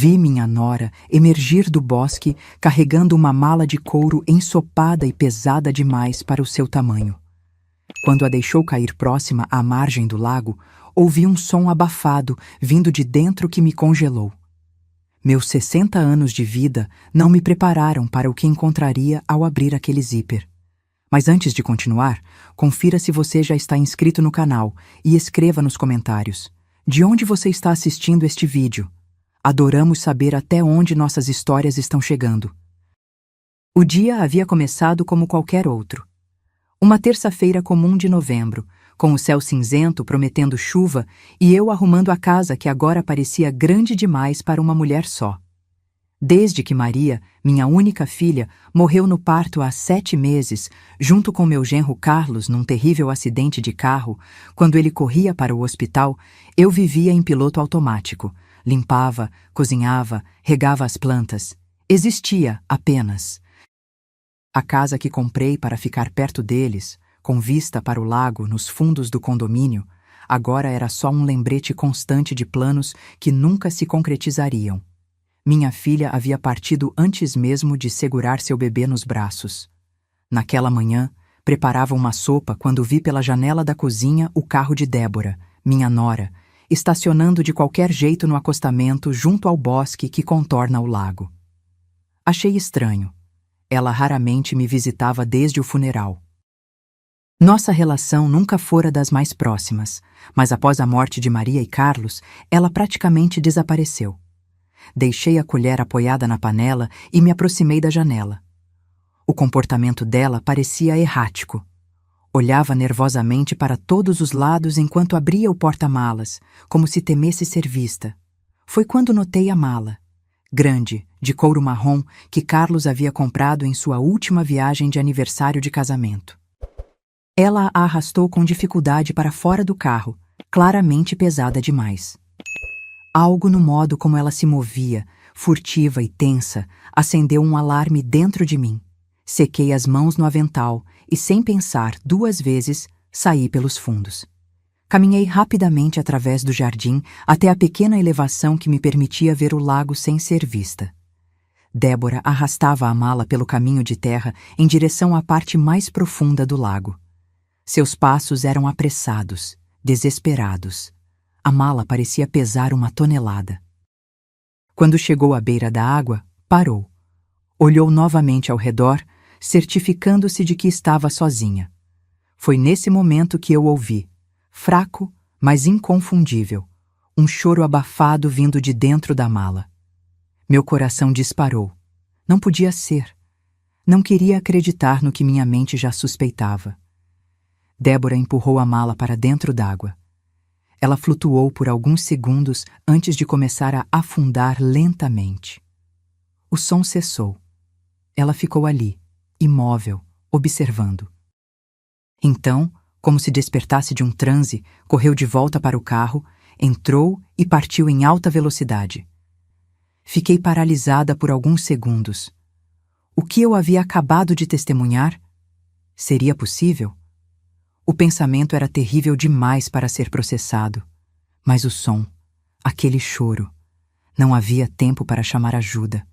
Vi minha nora emergir do bosque carregando uma mala de couro ensopada e pesada demais para o seu tamanho. Quando a deixou cair próxima à margem do lago, ouvi um som abafado vindo de dentro que me congelou. Meus 60 anos de vida não me prepararam para o que encontraria ao abrir aquele zíper. Mas antes de continuar, confira se você já está inscrito no canal e escreva nos comentários de onde você está assistindo este vídeo. Adoramos saber até onde nossas histórias estão chegando. O dia havia começado como qualquer outro. Uma terça-feira comum de novembro, com o céu cinzento prometendo chuva e eu arrumando a casa que agora parecia grande demais para uma mulher só. Desde que Maria, minha única filha, morreu no parto há 7 meses, junto com meu genro Carlos num terrível acidente de carro, quando ele corria para o hospital, eu vivia em piloto automático. Limpava, cozinhava, regava as plantas. Existia apenas. A casa que comprei para ficar perto deles, com vista para o lago nos fundos do condomínio, agora era só um lembrete constante de planos que nunca se concretizariam. Minha filha havia partido antes mesmo de segurar seu bebê nos braços. Naquela manhã, preparava uma sopa quando vi pela janela da cozinha o carro de Débora, minha nora, estacionando de qualquer jeito no acostamento junto ao bosque que contorna o lago. Achei estranho. Ela raramente me visitava desde o funeral. Nossa relação nunca fora das mais próximas, mas após a morte de Maria e Carlos, ela praticamente desapareceu. Deixei a colher apoiada na panela e me aproximei da janela. O comportamento dela parecia errático. Olhava nervosamente para todos os lados enquanto abria o porta-malas, como se temesse ser vista. Foi quando notei a mala, grande, de couro marrom, que Carlos havia comprado em sua última viagem de aniversário de casamento. Ela a arrastou com dificuldade para fora do carro, claramente pesada demais. Algo no modo como ela se movia, furtiva e tensa, acendeu um alarme dentro de mim. Sequei as mãos no avental e, sem pensar 2 vezes, saí pelos fundos. Caminhei rapidamente através do jardim até a pequena elevação que me permitia ver o lago sem ser vista. Débora arrastava a mala pelo caminho de terra em direção à parte mais profunda do lago. Seus passos eram apressados, desesperados. A mala parecia pesar 1 tonelada. Quando chegou à beira da água, parou. Olhou novamente ao redor, certificando-se de que estava sozinha. Foi nesse momento que eu ouvi, fraco, mas inconfundível, um choro abafado vindo de dentro da mala. Meu coração disparou. Não podia ser. Não queria acreditar no que minha mente já suspeitava. Débora empurrou a mala para dentro d'água. Ela flutuou por alguns segundos antes de começar a afundar lentamente. O som cessou. Ela ficou ali, imóvel, observando. Então, como se despertasse de um transe, correu de volta para o carro, entrou e partiu em alta velocidade. Fiquei paralisada por alguns segundos. O que eu havia acabado de testemunhar? Seria possível? O pensamento era terrível demais para ser processado. Mas o som, aquele choro, não havia tempo para chamar ajuda.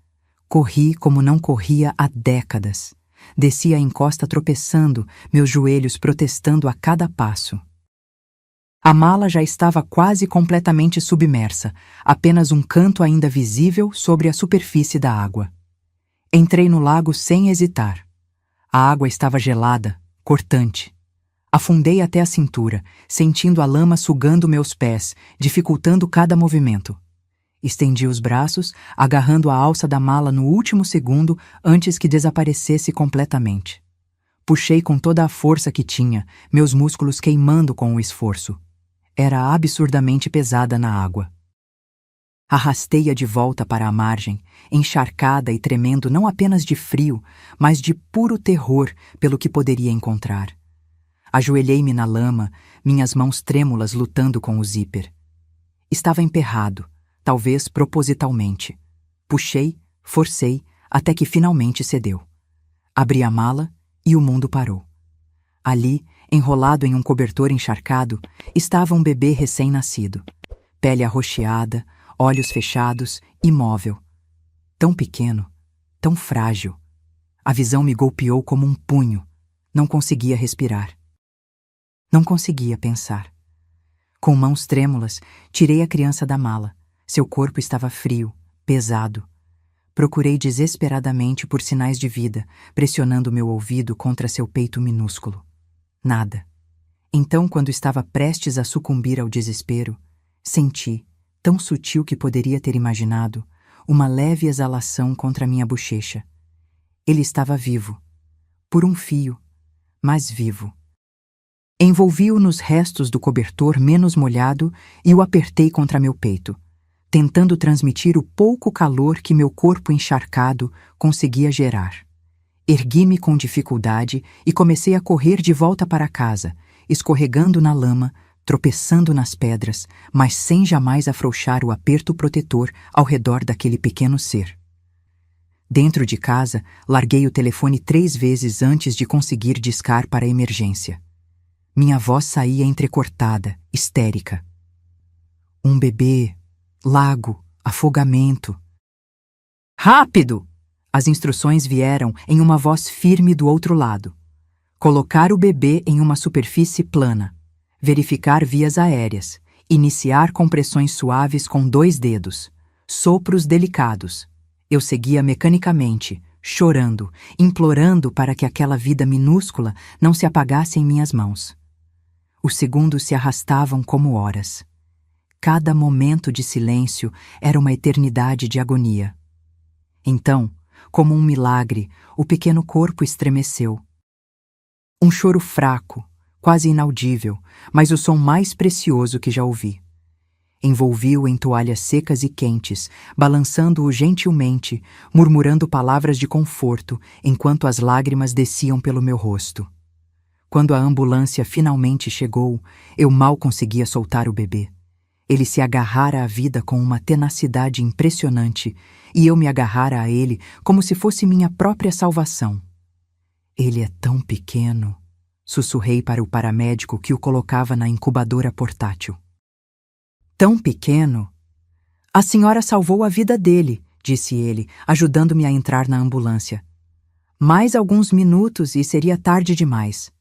Corri como não corria há décadas. Desci a encosta tropeçando, meus joelhos protestando a cada passo. A mala já estava quase completamente submersa, apenas um canto ainda visível sobre a superfície da água. Entrei no lago sem hesitar. A água estava gelada, cortante. Afundei até a cintura, sentindo a lama sugando meus pés, dificultando cada movimento. Estendi os braços, agarrando a alça da mala no último segundo antes que desaparecesse completamente. Puxei com toda a força que tinha, meus músculos queimando com o esforço. Era absurdamente pesada na água. Arrastei-a de volta para a margem, encharcada e tremendo não apenas de frio, mas de puro terror pelo que poderia encontrar. Ajoelhei-me na lama, minhas mãos trêmulas lutando com o zíper. Estava emperrado, talvez propositalmente. Puxei, forcei, até que finalmente cedeu. Abri a mala e o mundo parou. Ali, enrolado em um cobertor encharcado, estava um bebê recém-nascido. Pele arroxeada, olhos fechados, imóvel. Tão pequeno, tão frágil. A visão me golpeou como um punho. Não conseguia respirar. Não conseguia pensar. Com mãos trêmulas, tirei a criança da mala. Seu corpo estava frio, pesado. Procurei desesperadamente por sinais de vida, pressionando meu ouvido contra seu peito minúsculo. Nada. Então, quando estava prestes a sucumbir ao desespero, senti, tão sutil que poderia ter imaginado, uma leve exalação contra minha bochecha. Ele estava vivo. Por um fio, mas vivo. Envolvi-o nos restos do cobertor menos molhado e o apertei contra meu peito, tentando transmitir o pouco calor que meu corpo encharcado conseguia gerar. Ergui-me com dificuldade e comecei a correr de volta para casa, escorregando na lama, tropeçando nas pedras, mas sem jamais afrouxar o aperto protetor ao redor daquele pequeno ser. Dentro de casa, larguei o telefone 3 vezes antes de conseguir discar para a emergência. Minha voz saía entrecortada, histérica. Um bebê, lago, afogamento. Rápido! As instruções vieram em uma voz firme do outro lado. Colocar o bebê em uma superfície plana. Verificar vias aéreas. Iniciar compressões suaves com 2 dedos. Sopros delicados. Eu seguia mecanicamente, chorando, implorando para que aquela vida minúscula não se apagasse em minhas mãos. Os segundos se arrastavam como horas. Cada momento de silêncio era uma eternidade de agonia. Então, como um milagre, o pequeno corpo estremeceu. Um choro fraco, quase inaudível, mas o som mais precioso que já ouvi. Envolvi-o em toalhas secas e quentes, balançando-o gentilmente, murmurando palavras de conforto, enquanto as lágrimas desciam pelo meu rosto. Quando a ambulância finalmente chegou, eu mal conseguia soltar o bebê. Ele se agarrara à vida com uma tenacidade impressionante, e eu me agarrara a ele como se fosse minha própria salvação. Ele é tão pequeno, sussurrei para o paramédico que o colocava na incubadora portátil. Tão pequeno? A senhora salvou a vida dele, disse ele, ajudando-me a entrar na ambulância. Mais alguns minutos e seria tarde demais.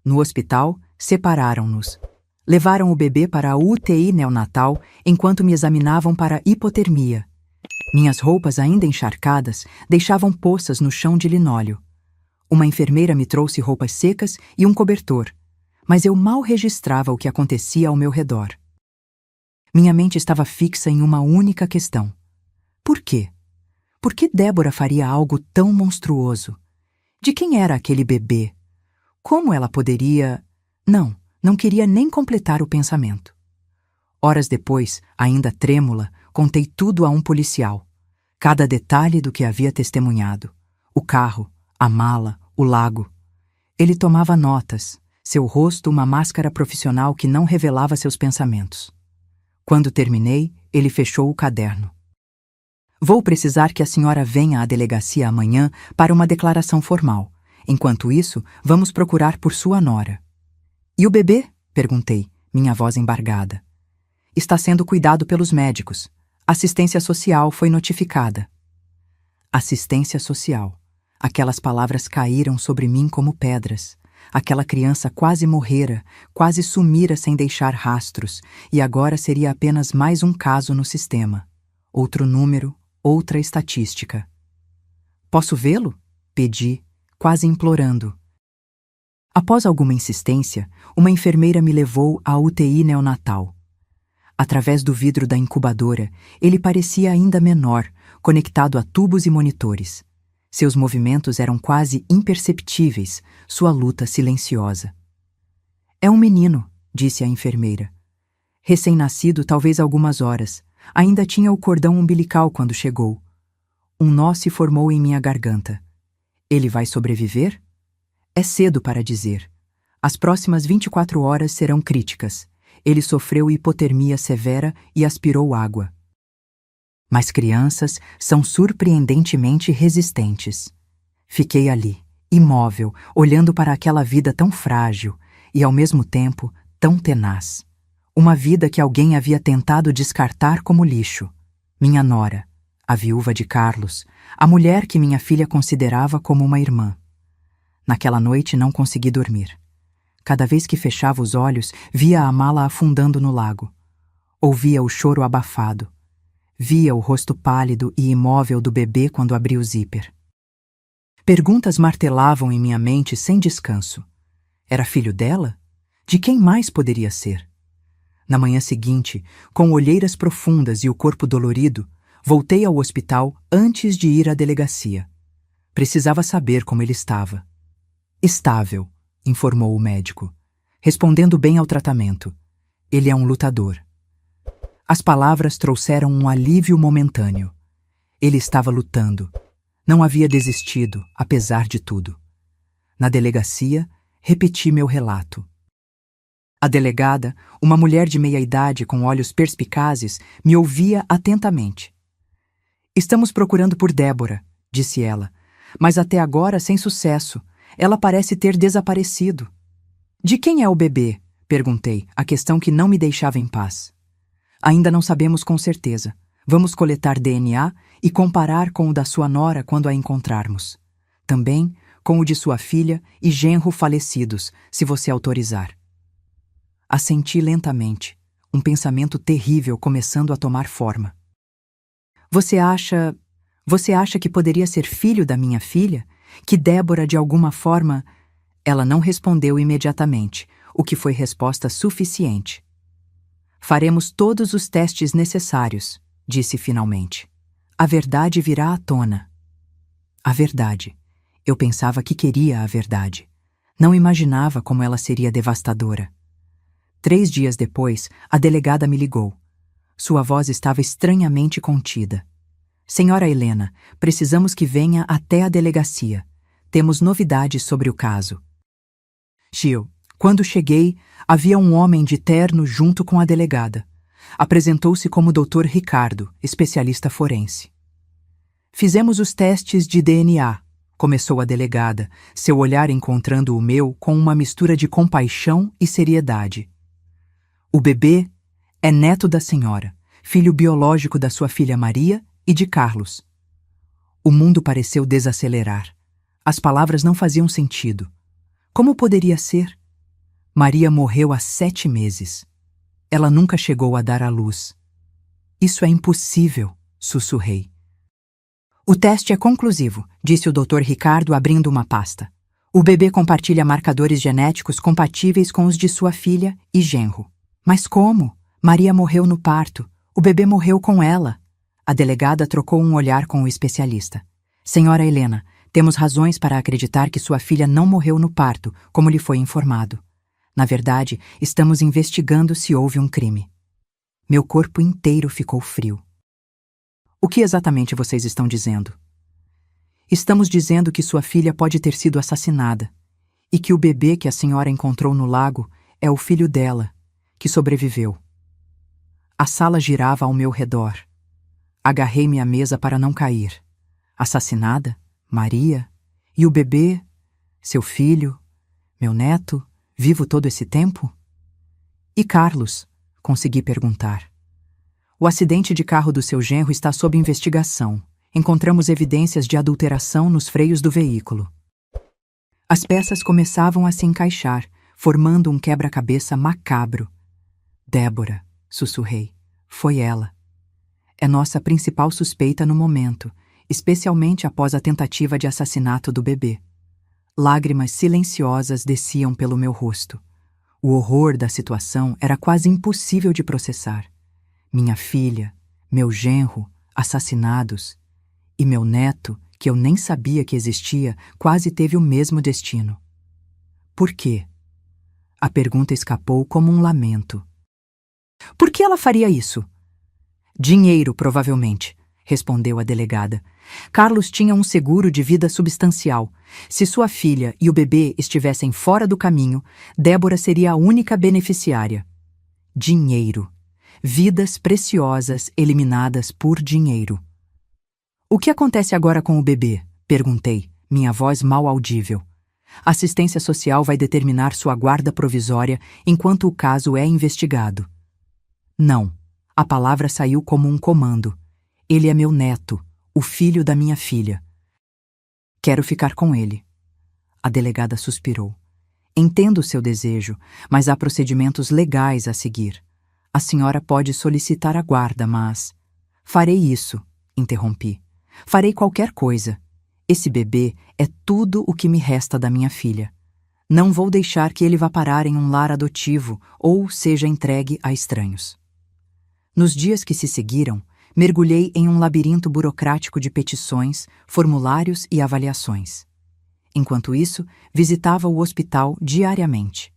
No hospital, separaram-nos. Levaram o bebê para a UTI neonatal enquanto me examinavam para hipotermia. Minhas roupas ainda encharcadas deixavam poças no chão de linóleo. Uma enfermeira me trouxe roupas secas e um cobertor, mas eu mal registrava o que acontecia ao meu redor. Minha mente estava fixa em uma única questão. Por quê? Por que Débora faria algo tão monstruoso? De quem era aquele bebê? Como ela poderia... Não queria nem completar o pensamento. Horas depois, ainda trêmula, contei tudo a um policial. Cada detalhe do que havia testemunhado. O carro, a mala, o lago. Ele tomava notas, seu rosto uma máscara profissional que não revelava seus pensamentos. Quando terminei, ele fechou o caderno. Vou precisar que a senhora venha à delegacia amanhã para uma declaração formal. Enquanto isso, vamos procurar por sua nora. E o bebê? Perguntei, minha voz embargada. Está sendo cuidado pelos médicos. Assistência social foi notificada. Assistência social. Aquelas palavras caíram sobre mim como pedras. Aquela criança quase morrera, quase sumira sem deixar rastros, e agora seria apenas mais um caso no sistema. Outro número, outra estatística. Posso vê-lo? Pedi, quase implorando. Após alguma insistência, uma enfermeira me levou à UTI neonatal. Através do vidro da incubadora, ele parecia ainda menor, conectado a tubos e monitores. Seus movimentos eram quase imperceptíveis, sua luta silenciosa. É um menino, disse a enfermeira. Recém-nascido, talvez algumas horas. Ainda tinha o cordão umbilical quando chegou. Um nó se formou em minha garganta. Ele vai sobreviver? É cedo para dizer. As próximas 24 horas serão críticas. Ele sofreu hipotermia severa e aspirou água. Mas crianças são surpreendentemente resistentes. Fiquei ali, imóvel, olhando para aquela vida tão frágil e, ao mesmo tempo, tão tenaz. Uma vida que alguém havia tentado descartar como lixo. Minha nora, a viúva de Carlos, a mulher que minha filha considerava como uma irmã. Naquela noite não consegui dormir. Cada vez que fechava os olhos, via a mala afundando no lago. Ouvia o choro abafado. Via o rosto pálido e imóvel do bebê quando abri o zíper. Perguntas martelavam em minha mente sem descanso. Era filho dela? De quem mais poderia ser? Na manhã seguinte, com olheiras profundas e o corpo dolorido, voltei ao hospital antes de ir à delegacia. Precisava saber como ele estava. Estável, informou o médico, respondendo bem ao tratamento. Ele é um lutador. As palavras trouxeram um alívio momentâneo. Ele estava lutando. Não havia desistido, apesar de tudo. Na delegacia, repeti meu relato. A delegada, uma mulher de meia-idade com olhos perspicazes, me ouvia atentamente. Estamos procurando por Débora, disse ela, mas até agora sem sucesso. Ela parece ter desaparecido. De quem é o bebê? Perguntei, a questão que não me deixava em paz. Ainda não sabemos com certeza. Vamos coletar DNA e comparar com o da sua nora quando a encontrarmos. Também com o de sua filha e genro falecidos, se você autorizar. Assenti lentamente, um pensamento terrível começando a tomar forma. Você acha que poderia ser filho da minha filha? Que Débora, de alguma forma... Ela não respondeu imediatamente, o que foi resposta suficiente. Faremos todos os testes necessários, disse finalmente. A verdade virá à tona. A verdade. Eu pensava que queria a verdade. Não imaginava como ela seria devastadora. 3 dias depois, a delegada me ligou. Sua voz estava estranhamente contida. Senhora Helena, precisamos que venha até a delegacia. Temos novidades sobre o caso. Gil, quando cheguei, havia um homem de terno junto com a delegada. Apresentou-se como Dr. Ricardo, especialista forense. Fizemos os testes de DNA, começou a delegada, seu olhar encontrando o meu com uma mistura de compaixão e seriedade. O bebê é neto da senhora, filho biológico da sua filha Maria e de Carlos. O mundo pareceu desacelerar. As palavras não faziam sentido. Como poderia ser? Maria morreu há 7 meses. Ela nunca chegou a dar à luz. Isso é impossível, sussurrei. O teste é conclusivo, disse o Dr. Ricardo abrindo uma pasta. O bebê compartilha marcadores genéticos compatíveis com os de sua filha e genro. Mas como? Maria morreu no parto. O bebê morreu com ela. A delegada trocou um olhar com o especialista. Senhora Helena, temos razões para acreditar que sua filha não morreu no parto, como lhe foi informado. Na verdade, estamos investigando se houve um crime. Meu corpo inteiro ficou frio. O que exatamente vocês estão dizendo? Estamos dizendo que sua filha pode ter sido assassinada e que o bebê que a senhora encontrou no lago é o filho dela, que sobreviveu. A sala girava ao meu redor. Agarrei-me à mesa para não cair. Assassinada? Maria? E o bebê? Seu filho? Meu neto? Vivo todo esse tempo? E Carlos? Consegui perguntar. O acidente de carro do seu genro está sob investigação. Encontramos evidências de adulteração nos freios do veículo. As peças começavam a se encaixar, formando um quebra-cabeça macabro. Débora, sussurrei. Foi ela. É nossa principal suspeita no momento, especialmente após a tentativa de assassinato do bebê. Lágrimas silenciosas desciam pelo meu rosto. O horror da situação era quase impossível de processar. Minha filha, meu genro, assassinados, e meu neto, que eu nem sabia que existia, quase teve o mesmo destino. Por quê? A pergunta escapou como um lamento. Por que ela faria isso? Dinheiro, provavelmente, respondeu a delegada. Carlos tinha um seguro de vida substancial. Se sua filha e o bebê estivessem fora do caminho, Débora seria a única beneficiária. Dinheiro. Vidas preciosas eliminadas por dinheiro. O que acontece agora com o bebê? Perguntei, minha voz mal audível. A assistência social vai determinar sua guarda provisória enquanto o caso é investigado. Não. A palavra saiu como um comando. Ele é meu neto, o filho da minha filha. Quero ficar com ele. A delegada suspirou. Entendo o seu desejo, mas há procedimentos legais a seguir. A senhora pode solicitar a guarda, mas... Farei isso, interrompi. Farei qualquer coisa. Esse bebê é tudo o que me resta da minha filha. Não vou deixar que ele vá parar em um lar adotivo ou seja entregue a estranhos. Nos dias que se seguiram, mergulhei em um labirinto burocrático de petições, formulários e avaliações. Enquanto isso, visitava o hospital diariamente.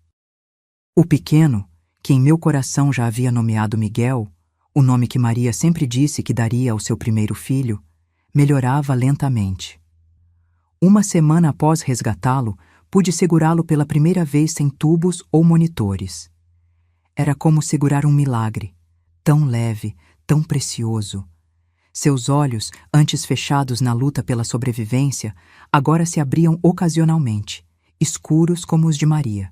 O pequeno, que em meu coração já havia nomeado Miguel, o nome que Maria sempre disse que daria ao seu primeiro filho, melhorava lentamente. Uma semana após resgatá-lo, pude segurá-lo pela primeira vez sem tubos ou monitores. Era como segurar um milagre, tão leve, tão precioso. Seus olhos, antes fechados na luta pela sobrevivência, agora se abriam ocasionalmente, escuros como os de Maria.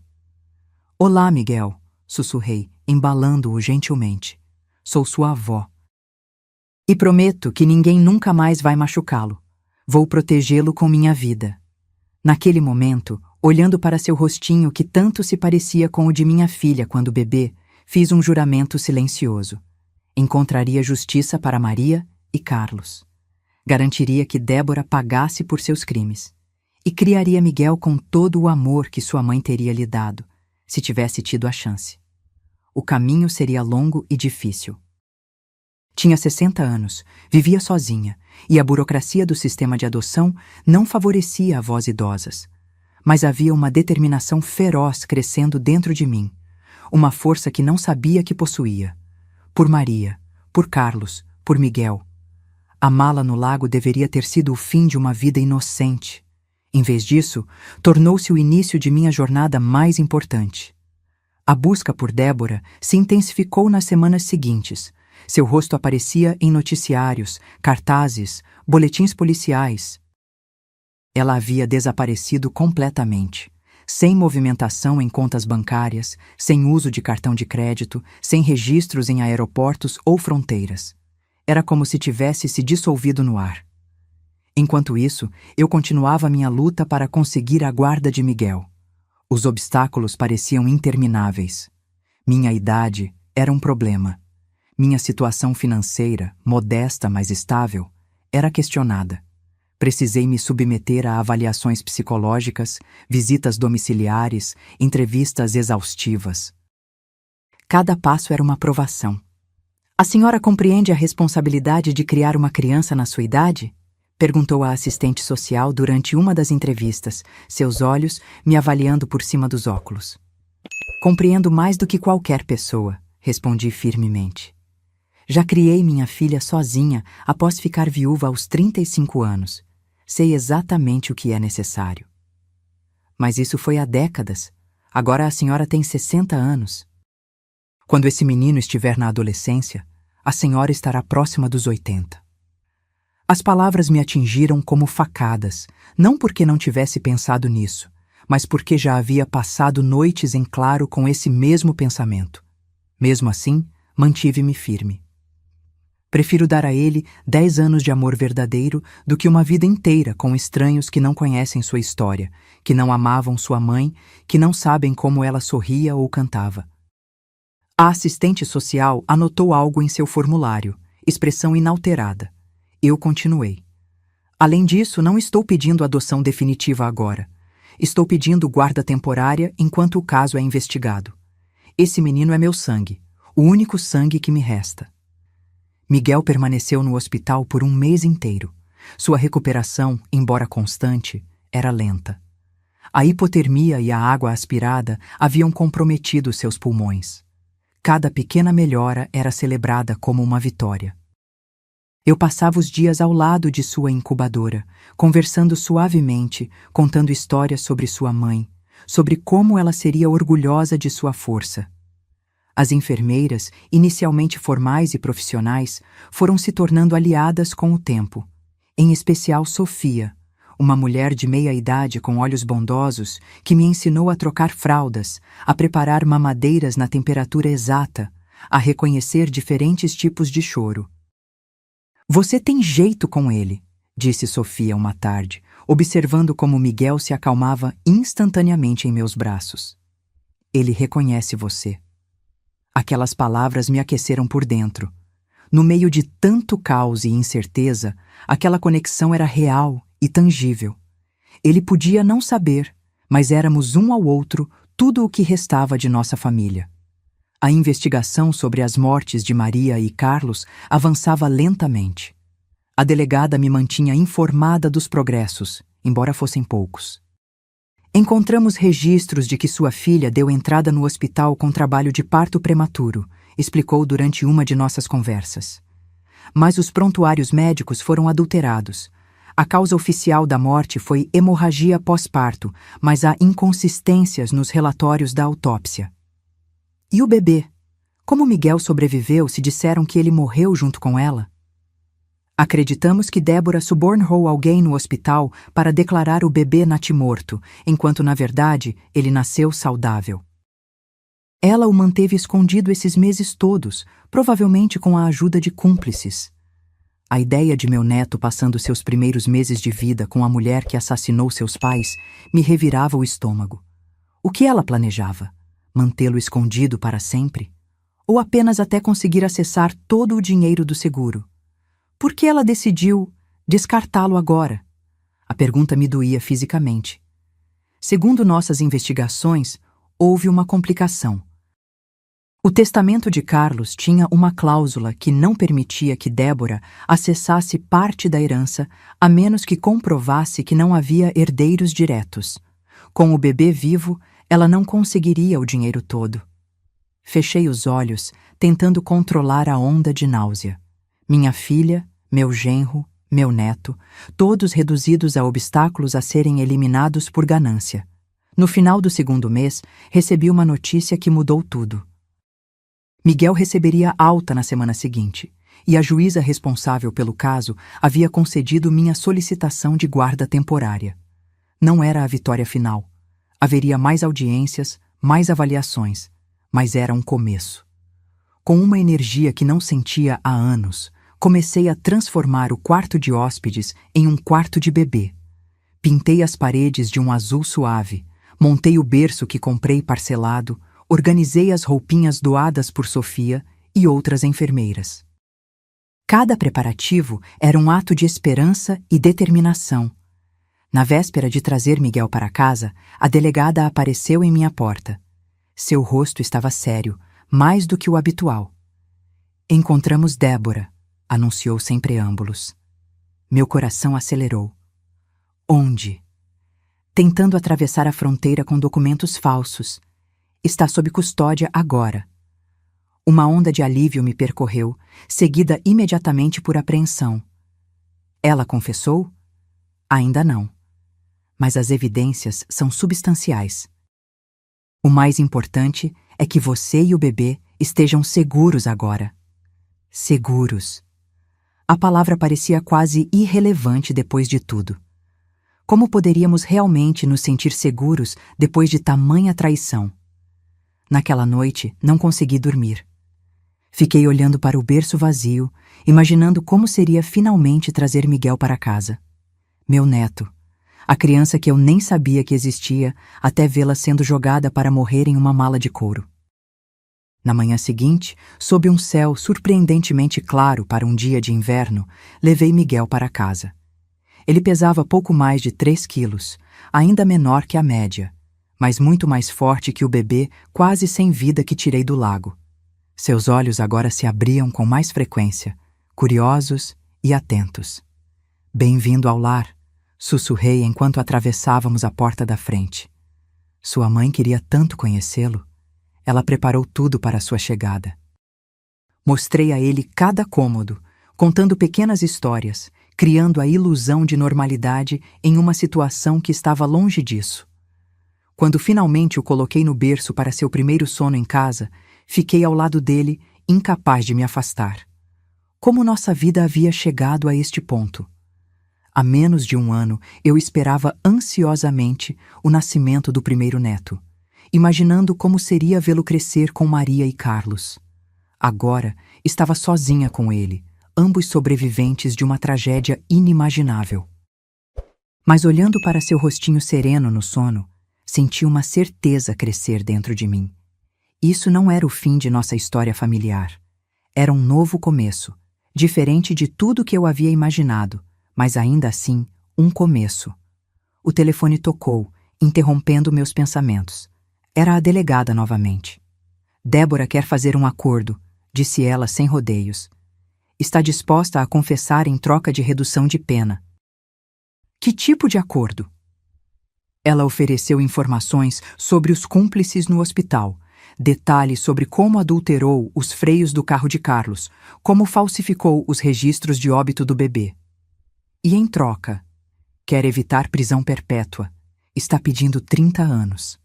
Olá, Miguel, sussurrei, embalando-o gentilmente. Sou sua avó. E prometo que ninguém nunca mais vai machucá-lo. Vou protegê-lo com minha vida. Naquele momento, olhando para seu rostinho que tanto se parecia com o de minha filha quando bebê, fiz um juramento silencioso. Encontraria justiça para Maria e Carlos. Garantiria que Débora pagasse por seus crimes. E criaria Miguel com todo o amor que sua mãe teria lhe dado, se tivesse tido a chance. O caminho seria longo e difícil. Tinha 60 anos, vivia sozinha, e a burocracia do sistema de adoção não favorecia avós idosas. Mas havia uma determinação feroz crescendo dentro de mim, uma força que não sabia que possuía. Por Maria, por Carlos, por Miguel. Amá-la no lago deveria ter sido o fim de uma vida inocente. Em vez disso, tornou-se o início de minha jornada mais importante. A busca por Débora se intensificou nas semanas seguintes. Seu rosto aparecia em noticiários, cartazes, boletins policiais. Ela havia desaparecido completamente, sem movimentação em contas bancárias, sem uso de cartão de crédito, sem registros em aeroportos ou fronteiras. Era como se tivesse se dissolvido no ar. Enquanto isso, eu continuava minha luta para conseguir a guarda de Miguel. Os obstáculos pareciam intermináveis. Minha idade era um problema. Minha situação financeira, modesta mas estável, era questionada. Precisei me submeter a avaliações psicológicas, visitas domiciliares, entrevistas exaustivas. Cada passo era uma provação. A senhora compreende a responsabilidade de criar uma criança na sua idade? Perguntou a assistente social durante uma das entrevistas, seus olhos me avaliando por cima dos óculos. Compreendo mais do que qualquer pessoa, respondi firmemente. Já criei minha filha sozinha após ficar viúva aos 35 anos. Sei exatamente o que é necessário. Mas isso foi há décadas. Agora a senhora tem 60 anos. Quando esse menino estiver na adolescência, a senhora estará próxima dos 80. As palavras me atingiram como facadas, não porque não tivesse pensado nisso, mas porque já havia passado noites em claro com esse mesmo pensamento. Mesmo assim, mantive-me firme. Prefiro dar a ele 10 anos de amor verdadeiro do que uma vida inteira com estranhos que não conhecem sua história, que não amavam sua mãe, que não sabem como ela sorria ou cantava. A assistente social anotou algo em seu formulário, expressão inalterada. Eu continuei. Além disso, não estou pedindo adoção definitiva agora. Estou pedindo guarda temporária enquanto o caso é investigado. Esse menino é meu sangue, o único sangue que me resta. Miguel permaneceu no hospital por um mês inteiro. Sua recuperação, embora constante, era lenta. A hipotermia e a água aspirada haviam comprometido seus pulmões. Cada pequena melhora era celebrada como uma vitória. Eu passava os dias ao lado de sua incubadora, conversando suavemente, contando histórias sobre sua mãe, sobre como ela seria orgulhosa de sua força. As enfermeiras, inicialmente formais e profissionais, foram se tornando aliadas com o tempo. Em especial Sofia, uma mulher de meia-idade com olhos bondosos que me ensinou a trocar fraldas, a preparar mamadeiras na temperatura exata, a reconhecer diferentes tipos de choro. Você tem jeito com ele, disse Sofia uma tarde, observando como Miguel se acalmava instantaneamente em meus braços. Ele reconhece você. Aquelas palavras me aqueceram por dentro. No meio de tanto caos e incerteza, aquela conexão era real e tangível. Ele podia não saber, mas éramos um ao outro tudo o que restava de nossa família. A investigação sobre as mortes de Maria e Carlos avançava lentamente. A delegada me mantinha informada dos progressos, embora fossem poucos. Encontramos registros de que sua filha deu entrada no hospital com trabalho de parto prematuro, explicou durante uma de nossas conversas. Mas os prontuários médicos foram adulterados. A causa oficial da morte foi hemorragia pós-parto, mas há inconsistências nos relatórios da autópsia. E o bebê? Como Miguel sobreviveu se disseram que ele morreu junto com ela? Acreditamos que Débora subornou alguém no hospital para declarar o bebê natimorto, enquanto na verdade ele nasceu saudável. Ela o manteve escondido esses meses todos, provavelmente com a ajuda de cúmplices. A ideia de meu neto passando seus primeiros meses de vida com a mulher que assassinou seus pais me revirava o estômago. O que ela planejava? Mantê-lo escondido para sempre? Ou apenas até conseguir acessar todo o dinheiro do seguro? Por que ela decidiu descartá-lo agora? A pergunta me doía fisicamente. Segundo nossas investigações, houve uma complicação. O testamento de Carlos tinha uma cláusula que não permitia que Débora acessasse parte da herança a menos que comprovasse que não havia herdeiros diretos. Com o bebê vivo, ela não conseguiria o dinheiro todo. Fechei os olhos, tentando controlar a onda de náusea. Minha filha, meu genro, meu neto, todos reduzidos a obstáculos a serem eliminados por ganância. No final do segundo mês, recebi uma notícia que mudou tudo. Miguel receberia alta na semana seguinte, e a juíza responsável pelo caso havia concedido minha solicitação de guarda temporária. Não era a vitória final. Haveria mais audiências, mais avaliações, mas era um começo. Com uma energia que não sentia há anos, comecei a transformar o quarto de hóspedes em um quarto de bebê. Pintei as paredes de um azul suave, montei o berço que comprei parcelado, organizei as roupinhas doadas por Sofia e outras enfermeiras. Cada preparativo era um ato de esperança e determinação. Na véspera de trazer Miguel para casa, a delegada apareceu em minha porta. Seu rosto estava sério, mais do que o habitual. Encontramos Débora, anunciou sem preâmbulos. Meu coração acelerou. Onde? Tentando atravessar a fronteira com documentos falsos. Está sob custódia agora. Uma onda de alívio me percorreu, seguida imediatamente por apreensão. Ela confessou? Ainda não. Mas as evidências são substanciais. O mais importante é que você e o bebê estejam seguros agora. Seguros. A palavra parecia quase irrelevante depois de tudo. Como poderíamos realmente nos sentir seguros depois de tamanha traição? Naquela noite, não consegui dormir. Fiquei olhando para o berço vazio, imaginando como seria finalmente trazer Miguel para casa. Meu neto, a criança que eu nem sabia que existia até vê-la sendo jogada para morrer em uma mala de couro. Na manhã seguinte, sob um céu surpreendentemente claro para um dia de inverno, levei Miguel para casa. Ele pesava pouco mais de 3 quilos, ainda menor que a média, mas muito mais forte que o bebê quase sem vida que tirei do lago. Seus olhos agora se abriam com mais frequência, curiosos e atentos. Bem-vindo ao lar, sussurrei enquanto atravessávamos a porta da frente. Sua mãe queria tanto conhecê-lo. Ela preparou tudo para sua chegada. Mostrei a ele cada cômodo, contando pequenas histórias, criando a ilusão de normalidade em uma situação que estava longe disso. Quando finalmente o coloquei no berço para seu primeiro sono em casa, fiquei ao lado dele, incapaz de me afastar. Como nossa vida havia chegado a este ponto? Há menos de 1 ano, eu esperava ansiosamente o nascimento do primeiro neto, imaginando como seria vê-lo crescer com Maria e Carlos. Agora, estava sozinha com ele, ambos sobreviventes de uma tragédia inimaginável. Mas olhando para seu rostinho sereno no sono, senti uma certeza crescer dentro de mim. Isso não era o fim de nossa história familiar. Era um novo começo, diferente de tudo que eu havia imaginado, mas ainda assim, um começo. O telefone tocou, interrompendo meus pensamentos. Era a delegada novamente. Débora quer fazer um acordo, disse ela sem rodeios. Está disposta a confessar em troca de redução de pena. Que tipo de acordo? Ela ofereceu informações sobre os cúmplices no hospital, detalhes sobre como adulterou os freios do carro de Carlos, como falsificou os registros de óbito do bebê. E em troca, quer evitar prisão perpétua. Está pedindo 30 anos.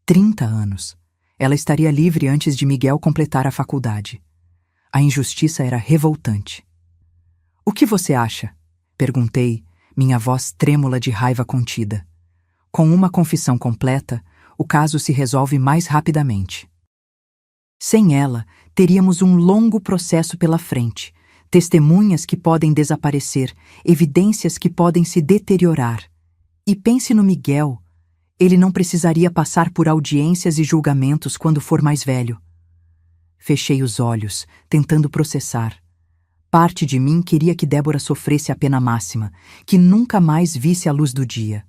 30 anos. Ela estaria livre antes de Miguel completar a faculdade. A injustiça era revoltante. O que você acha? Perguntei, minha voz trêmula de raiva contida. Com uma confissão completa, o caso se resolve mais rapidamente. Sem ela, teríamos um longo processo pela frente, testemunhas que podem desaparecer, evidências que podem se deteriorar. E pense no Miguel. Ele não precisaria passar por audiências e julgamentos quando for mais velho. Fechei os olhos, tentando processar. Parte de mim queria que Débora sofresse a pena máxima, que nunca mais visse a luz do dia.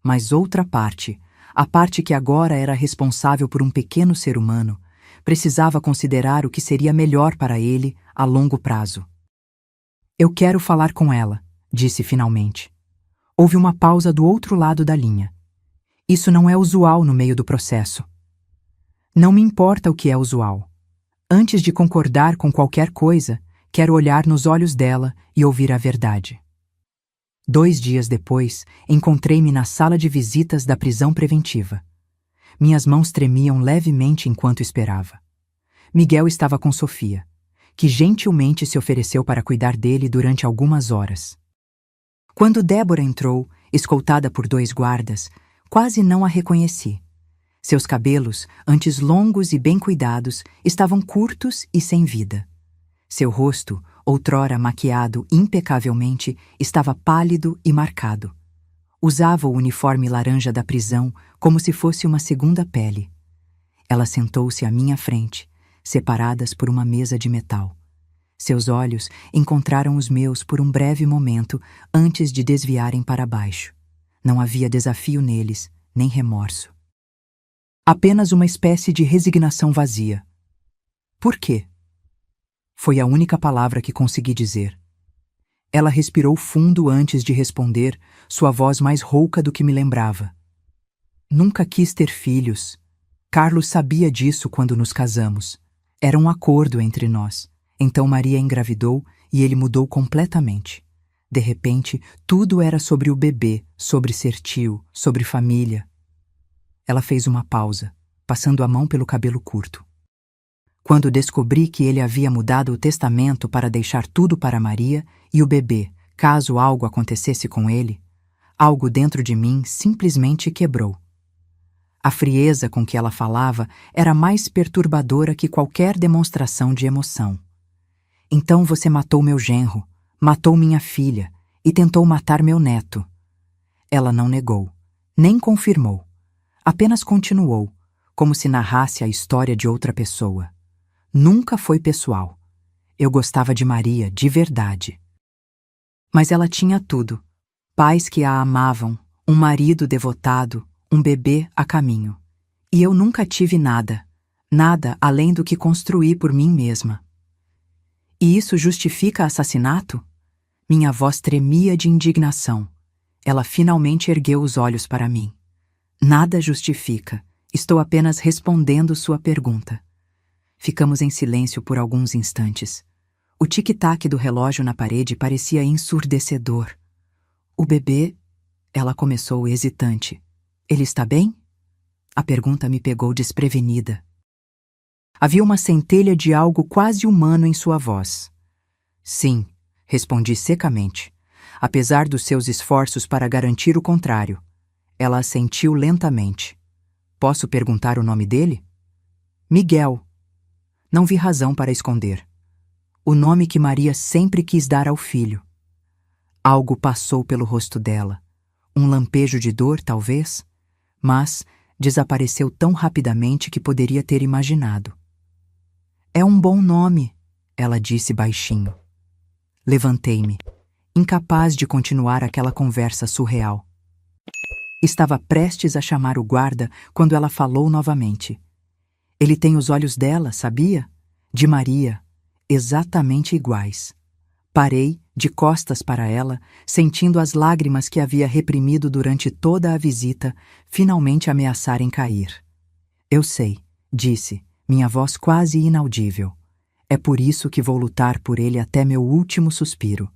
Mas outra parte, a parte que agora era responsável por um pequeno ser humano, precisava considerar o que seria melhor para ele a longo prazo. Eu quero falar com ela, disse finalmente. Houve uma pausa do outro lado da linha. Isso não é usual no meio do processo. Não me importa o que é usual. Antes de concordar com qualquer coisa, quero olhar nos olhos dela e ouvir a verdade. 2 dias depois, encontrei-me na sala de visitas da prisão preventiva. Minhas mãos tremiam levemente enquanto esperava. Miguel estava com Sofia, que gentilmente se ofereceu para cuidar dele durante algumas horas. Quando Débora entrou, escoltada por 2 guardas, quase não a reconheci. Seus cabelos, antes longos e bem cuidados, estavam curtos e sem vida. Seu rosto, outrora maquiado impecavelmente, estava pálido e marcado. Usava o uniforme laranja da prisão como se fosse uma segunda pele. Ela sentou-se à minha frente, separadas por uma mesa de metal. Seus olhos encontraram os meus por um breve momento antes de desviarem para baixo. Não havia desafio neles, nem remorso. Apenas uma espécie de resignação vazia. Por quê? Foi a única palavra que consegui dizer. Ela respirou fundo antes de responder, sua voz mais rouca do que me lembrava. Nunca quis ter filhos. Carlos sabia disso quando nos casamos. Era um acordo entre nós. Então Maria engravidou e ele mudou completamente. De repente, tudo era sobre o bebê, sobre ser tio, sobre família. Ela fez uma pausa, passando a mão pelo cabelo curto. Quando descobri que ele havia mudado o testamento para deixar tudo para Maria e o bebê, caso algo acontecesse com ele, algo dentro de mim simplesmente quebrou. A frieza com que ela falava era mais perturbadora que qualquer demonstração de emoção. Então você matou meu genro, matou minha filha e tentou matar meu neto. Ela não negou, nem confirmou. Apenas continuou, como se narrasse a história de outra pessoa. Nunca foi pessoal. Eu gostava de Maria, de verdade. Mas ela tinha tudo. Pais que a amavam, um marido devotado, um bebê a caminho. E eu nunca tive nada. Nada além do que construí por mim mesma. E isso justifica assassinato? Minha voz tremia de indignação. Ela finalmente ergueu os olhos para mim. Nada justifica. Estou apenas respondendo sua pergunta. Ficamos em silêncio por alguns instantes. O tic-tac do relógio na parede parecia ensurdecedor. O bebê... Ela começou hesitante. Ele está bem? A pergunta me pegou desprevenida. Havia uma centelha de algo quase humano em sua voz. Sim, respondi secamente, apesar dos seus esforços para garantir o contrário. Ela assentiu lentamente. Posso perguntar o nome dele? Miguel. Não vi razão para esconder. o nome que Maria sempre quis dar ao filho. Algo passou pelo rosto dela. Um lampejo de dor, talvez, mas desapareceu tão rapidamente que poderia ter imaginado. É um bom nome, ela disse baixinho. Levantei-me, incapaz de continuar aquela conversa surreal. Estava prestes a chamar o guarda quando ela falou novamente. Ele tem os olhos dela, sabia? De Maria, exatamente iguais. Parei, de costas para ela, sentindo as lágrimas que havia reprimido durante toda a visita finalmente ameaçarem cair. Eu sei, disse, minha voz quase inaudível. É por isso que vou lutar por ele até meu último suspiro.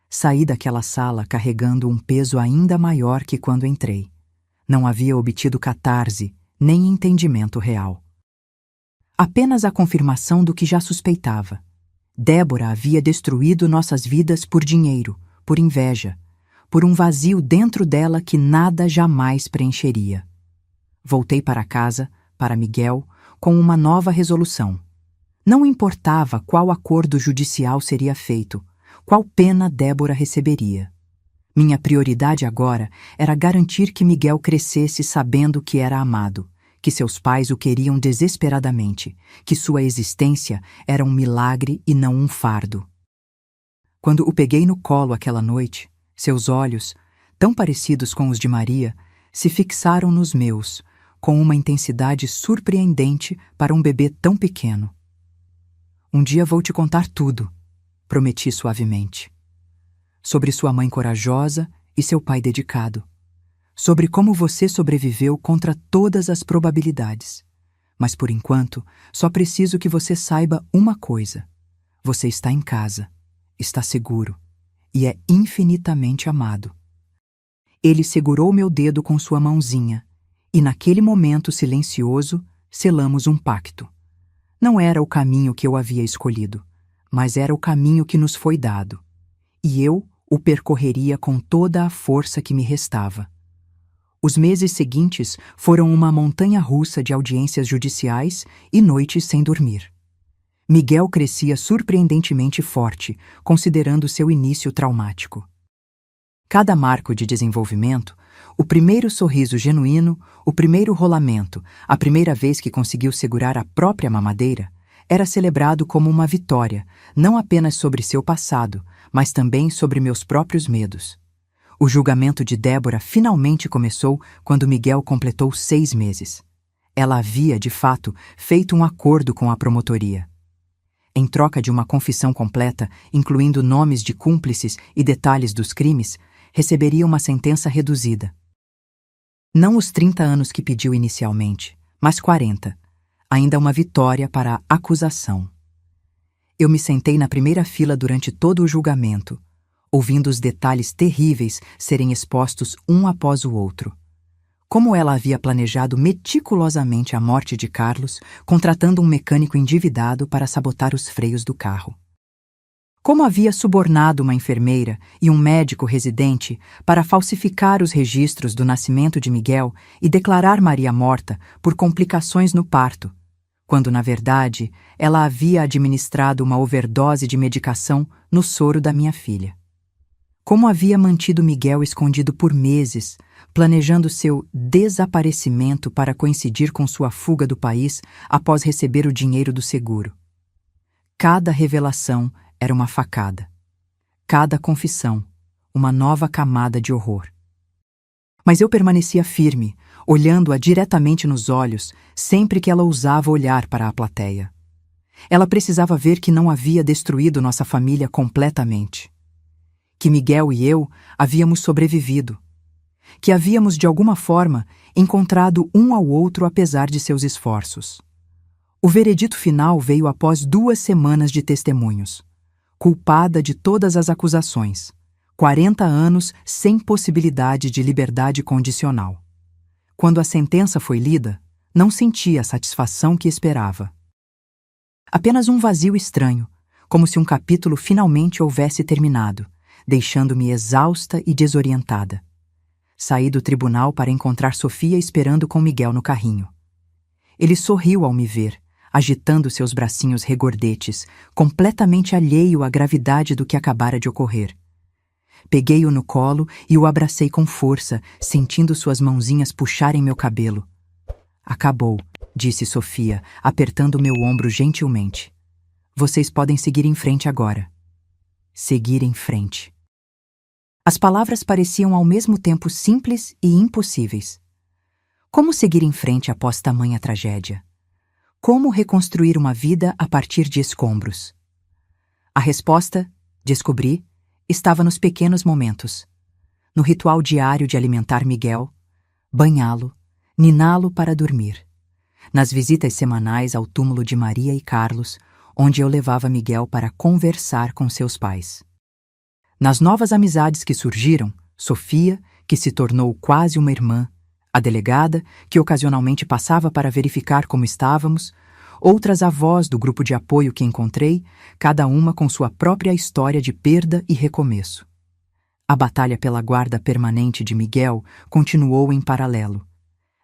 Saí daquela sala carregando um peso ainda maior que quando entrei. Não havia obtido catarse, nem entendimento real. Apenas a confirmação do que já suspeitava. Débora havia destruído nossas vidas por dinheiro, por inveja, por um vazio dentro dela que nada jamais preencheria. Voltei para casa, para Miguel, com uma nova resolução. Não importava qual acordo judicial seria feito, qual pena Débora receberia. Minha prioridade agora era garantir que Miguel crescesse sabendo que era amado, que seus pais o queriam desesperadamente, que sua existência era um milagre e não um fardo. Quando o peguei no colo aquela noite, seus olhos, tão parecidos com os de Maria, se fixaram nos meus, com uma intensidade surpreendente para um bebê tão pequeno. Um dia vou te contar tudo, prometi suavemente. Sobre sua mãe corajosa e seu pai dedicado. Sobre como você sobreviveu contra todas as probabilidades. Mas por enquanto, só preciso que você saiba uma coisa. Você está em casa, está seguro e é infinitamente amado. Ele segurou meu dedo com sua mãozinha e naquele momento silencioso selamos um pacto. Não era o caminho que eu havia escolhido, mas era o caminho que nos foi dado. E eu o percorreria com toda a força que me restava. Os meses seguintes foram uma montanha-russa de audiências judiciais e noites sem dormir. Miguel crescia surpreendentemente forte, considerando seu início traumático. Cada marco de desenvolvimento, o primeiro sorriso genuíno, o primeiro rolamento, a primeira vez que conseguiu segurar a própria mamadeira, era celebrado como uma vitória, não apenas sobre seu passado, mas também sobre meus próprios medos. O julgamento de Débora finalmente começou quando Miguel completou 6 meses. Ela havia, de fato, feito um acordo com a promotoria. Em troca de uma confissão completa, incluindo nomes de cúmplices e detalhes dos crimes, receberia uma sentença reduzida. Não os 30 anos que pediu inicialmente, mas 40. Ainda uma vitória para a acusação. Eu me sentei na primeira fila durante todo o julgamento, ouvindo os detalhes terríveis serem expostos um após o outro. Como ela havia planejado meticulosamente a morte de Carlos, contratando um mecânico endividado para sabotar os freios do carro. Como havia subornado uma enfermeira e um médico residente para falsificar os registros do nascimento de Miguel e declarar Maria morta por complicações no parto, quando, na verdade, ela havia administrado uma overdose de medicação no soro da minha filha. Como havia mantido Miguel escondido por meses, planejando seu desaparecimento para coincidir com sua fuga do país após receber o dinheiro do seguro. Cada revelação era uma facada. Cada confissão, uma nova camada de horror. Mas eu permanecia firme, olhando-a diretamente nos olhos, sempre que ela ousava olhar para a plateia. Ela precisava ver que não havia destruído nossa família completamente. Que Miguel e eu havíamos sobrevivido. Que havíamos, de alguma forma, encontrado um ao outro apesar de seus esforços. O veredito final veio após 2 semanas de testemunhos. Culpada de todas as acusações. 40 anos sem possibilidade de liberdade condicional. Quando a sentença foi lida, não senti a satisfação que esperava. Apenas um vazio estranho, como se um capítulo finalmente houvesse terminado, deixando-me exausta e desorientada. Saí do tribunal para encontrar Sofia esperando com Miguel no carrinho. Ele sorriu ao me ver, agitando seus bracinhos regordetes, completamente alheio à gravidade do que acabara de ocorrer. Peguei-o no colo e o abracei com força, sentindo suas mãozinhas puxarem meu cabelo. Acabou, disse Sofia, apertando meu ombro gentilmente. Vocês podem seguir em frente agora. Seguir em frente. As palavras pareciam ao mesmo tempo simples e impossíveis. Como seguir em frente após tamanha tragédia? Como reconstruir uma vida a partir de escombros? A resposta, descobri, estava nos pequenos momentos. No ritual diário de alimentar Miguel, banhá-lo, niná-lo para dormir. Nas visitas semanais ao túmulo de Maria e Carlos, onde eu levava Miguel para conversar com seus pais. Nas novas amizades que surgiram, Sofia, que se tornou quase uma irmã, a delegada, que ocasionalmente passava para verificar como estávamos, outras avós do grupo de apoio que encontrei, cada uma com sua própria história de perda e recomeço. A batalha pela guarda permanente de Miguel continuou em paralelo.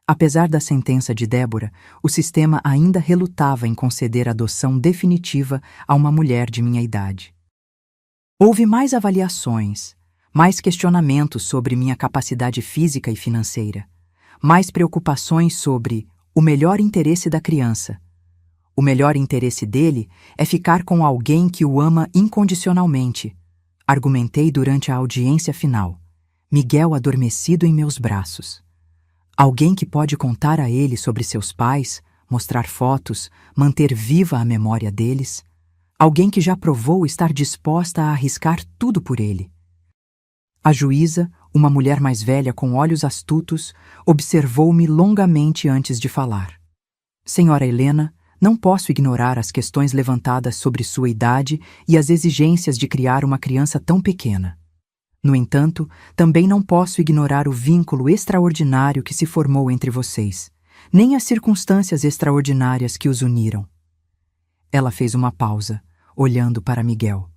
Apesar da sentença de Débora, o sistema ainda relutava em conceder adoção definitiva a uma mulher de minha idade. Houve mais avaliações, mais questionamentos sobre minha capacidade física e financeira, mais preocupações sobre o melhor interesse da criança. O melhor interesse dele é ficar com alguém que o ama incondicionalmente, argumentei durante a audiência final, Miguel adormecido em meus braços. Alguém que pode contar a ele sobre seus pais, mostrar fotos, manter viva a memória deles. Alguém que já provou estar disposta a arriscar tudo por ele. A juíza, uma mulher mais velha com olhos astutos, observou-me longamente antes de falar. Senhora Helena, não posso ignorar as questões levantadas sobre sua idade e as exigências de criar uma criança tão pequena. No entanto, também não posso ignorar o vínculo extraordinário que se formou entre vocês, nem as circunstâncias extraordinárias que os uniram. Ela fez uma pausa, olhando para Miguel.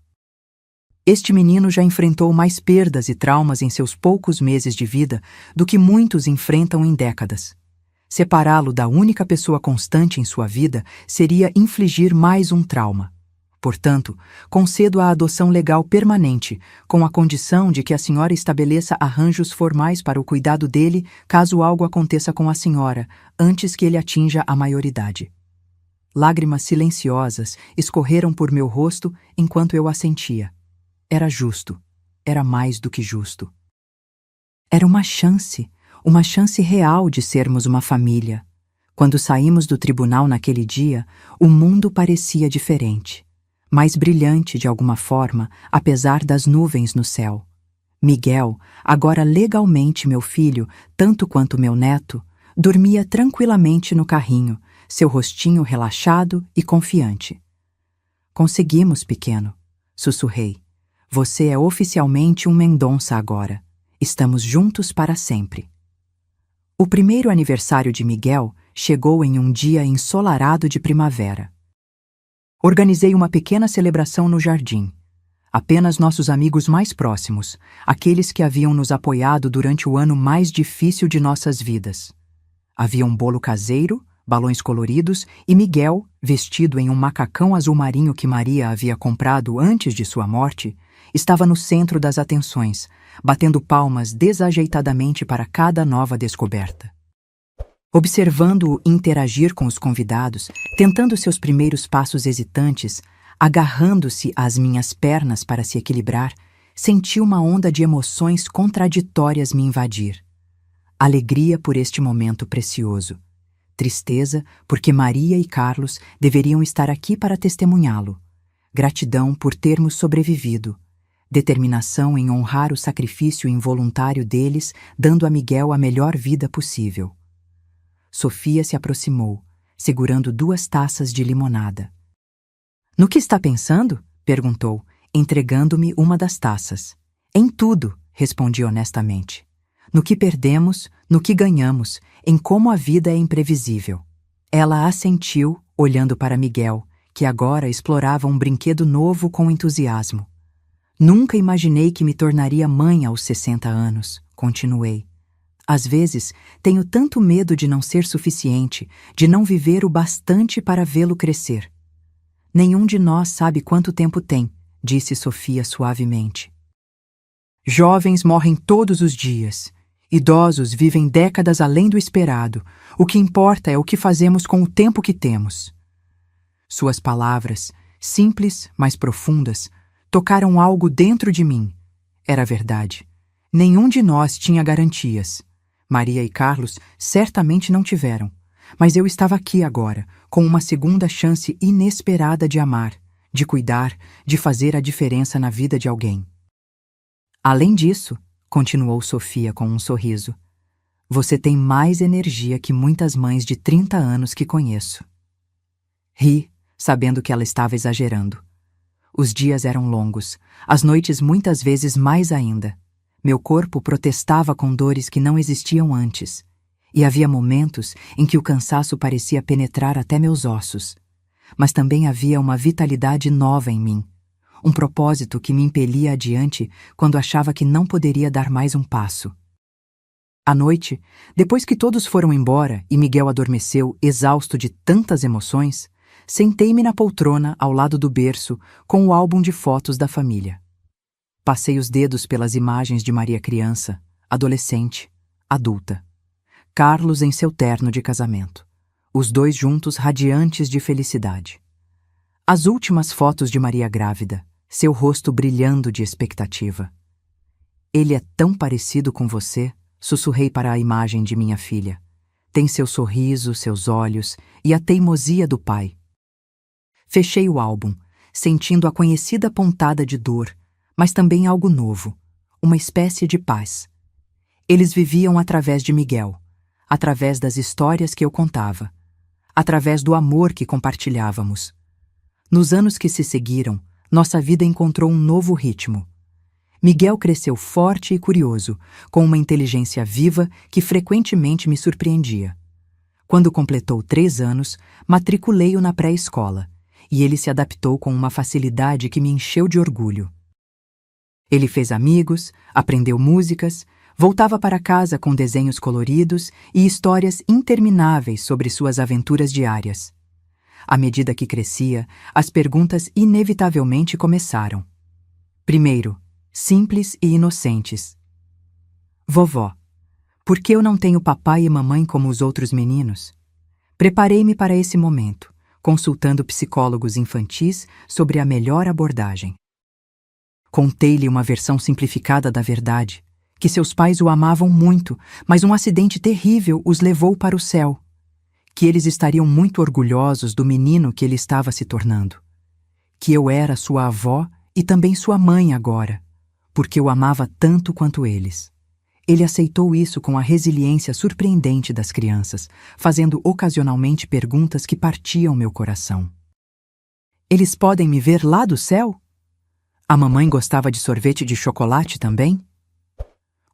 Este menino já enfrentou mais perdas e traumas em seus poucos meses de vida do que muitos enfrentam em décadas. Separá-lo da única pessoa constante em sua vida seria infligir mais um trauma. Portanto, concedo a adoção legal permanente, com a condição de que a senhora estabeleça arranjos formais para o cuidado dele caso algo aconteça com a senhora, antes que ele atinja a maioridade. Lágrimas silenciosas escorreram por meu rosto enquanto eu assentia. Era justo. Era mais do que justo. Era uma chance real de sermos uma família. Quando saímos do tribunal naquele dia, o mundo parecia diferente. Mais brilhante de alguma forma, apesar das nuvens no céu. Miguel, agora legalmente meu filho, tanto quanto meu neto, dormia tranquilamente no carrinho, seu rostinho relaxado e confiante. Conseguimos, pequeno, sussurrei. Você é oficialmente um Mendonça agora. Estamos juntos para sempre. O primeiro aniversário de Miguel chegou em um dia ensolarado de primavera. Organizei uma pequena celebração no jardim. Apenas nossos amigos mais próximos, aqueles que haviam nos apoiado durante o ano mais difícil de nossas vidas. Havia um bolo caseiro, balões coloridos e Miguel, vestido em um macacão azul marinho que Maria havia comprado antes de sua morte, estava no centro das atenções, batendo palmas desajeitadamente para cada nova descoberta. Observando-o interagir com os convidados, tentando seus primeiros passos hesitantes, agarrando-se às minhas pernas para se equilibrar, senti uma onda de emoções contraditórias me invadir. Alegria por este momento precioso. Tristeza porque Maria e Carlos deveriam estar aqui para testemunhá-lo. Gratidão por termos sobrevivido. Determinação em honrar o sacrifício involuntário deles, dando a Miguel a melhor vida possível. Sofia se aproximou, segurando 2 taças de limonada. No que está pensando? Perguntou, entregando-me uma das taças. Em tudo, respondi honestamente. No que perdemos, no que ganhamos, em como a vida é imprevisível. Ela assentiu, olhando para Miguel, que agora explorava um brinquedo novo com entusiasmo. Nunca imaginei que me tornaria mãe aos 60 anos, continuei. Às vezes, tenho tanto medo de não ser suficiente, de não viver o bastante para vê-lo crescer. Nenhum de nós sabe quanto tempo tem, disse Sofia suavemente. Jovens morrem todos os dias. Idosos vivem décadas além do esperado. O que importa é o que fazemos com o tempo que temos. Suas palavras, simples, mas profundas, tocaram algo dentro de mim. Era verdade. Nenhum de nós tinha garantias. Maria e Carlos certamente não tiveram. Mas eu estava aqui agora, com uma segunda chance inesperada de amar, de cuidar, de fazer a diferença na vida de alguém. Além disso, continuou Sofia com um sorriso, você tem mais energia que muitas mães de 30 anos que conheço. Ri, sabendo que ela estava exagerando. Os dias eram longos, as noites muitas vezes mais ainda. Meu corpo protestava com dores que não existiam antes, e havia momentos em que o cansaço parecia penetrar até meus ossos. Mas também havia uma vitalidade nova em mim, um propósito que me impelia adiante quando achava que não poderia dar mais um passo. À noite, depois que todos foram embora e Miguel adormeceu exausto de tantas emoções, sentei-me na poltrona ao lado do berço com o álbum de fotos da família. Passei os dedos pelas imagens de Maria criança, adolescente, adulta. Carlos em seu terno de casamento. Os dois juntos radiantes de felicidade. As últimas fotos de Maria grávida, seu rosto brilhando de expectativa. Ele é tão parecido com você, sussurrei para a imagem de minha filha. Tem seu sorriso, seus olhos e a teimosia do pai. Fechei o álbum, sentindo a conhecida pontada de dor, mas também algo novo, uma espécie de paz. Eles viviam através de Miguel, através das histórias que eu contava, através do amor que compartilhávamos. Nos anos que se seguiram, nossa vida encontrou um novo ritmo. Miguel cresceu forte e curioso, com uma inteligência viva que frequentemente me surpreendia. Quando completou 3 anos, matriculei-o na pré-escola, e ele se adaptou com uma facilidade que me encheu de orgulho. Ele fez amigos, aprendeu músicas, voltava para casa com desenhos coloridos e histórias intermináveis sobre suas aventuras diárias. À medida que crescia, as perguntas inevitavelmente começaram. Primeiro, simples e inocentes. Vovó, por que eu não tenho papai e mamãe como os outros meninos? Preparei-me para esse momento, consultando psicólogos infantis sobre a melhor abordagem. Contei-lhe uma versão simplificada da verdade, que seus pais o amavam muito, mas um acidente terrível os levou para o céu. Que eles estariam muito orgulhosos do menino que ele estava se tornando. Que eu era sua avó e também sua mãe agora, porque eu amava tanto quanto eles. Ele aceitou isso com a resiliência surpreendente das crianças, fazendo ocasionalmente perguntas que partiam meu coração. Eles podem me ver lá do céu? A mamãe gostava de sorvete de chocolate também?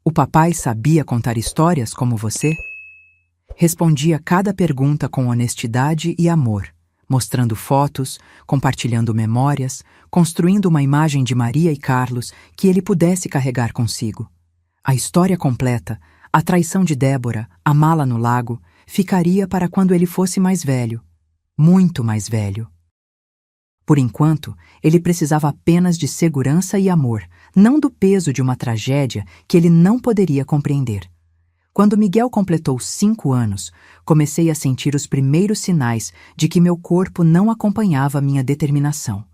O papai sabia contar histórias como você? Respondia cada pergunta com honestidade e amor, mostrando fotos, compartilhando memórias, construindo uma imagem de Maria e Carlos que ele pudesse carregar consigo. A história completa, a traição de Débora, a mala no lago, ficaria para quando ele fosse mais velho, muito mais velho. Por enquanto, ele precisava apenas de segurança e amor, não do peso de uma tragédia que ele não poderia compreender. Quando Miguel completou 5 anos, comecei a sentir os primeiros sinais de que meu corpo não acompanhava minha determinação.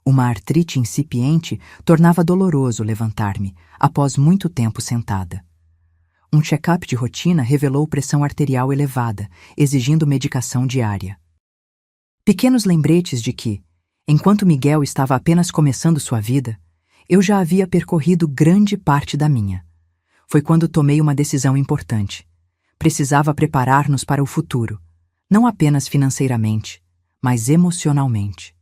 Uma artrite incipiente tornava doloroso levantar-me, após muito tempo sentada. Um check-up de rotina revelou pressão arterial elevada, exigindo medicação diária. Pequenos lembretes de que, enquanto Miguel estava apenas começando sua vida, eu já havia percorrido grande parte da minha. Foi quando tomei uma decisão importante. Precisava preparar-nos para o futuro, não apenas financeiramente, mas emocionalmente.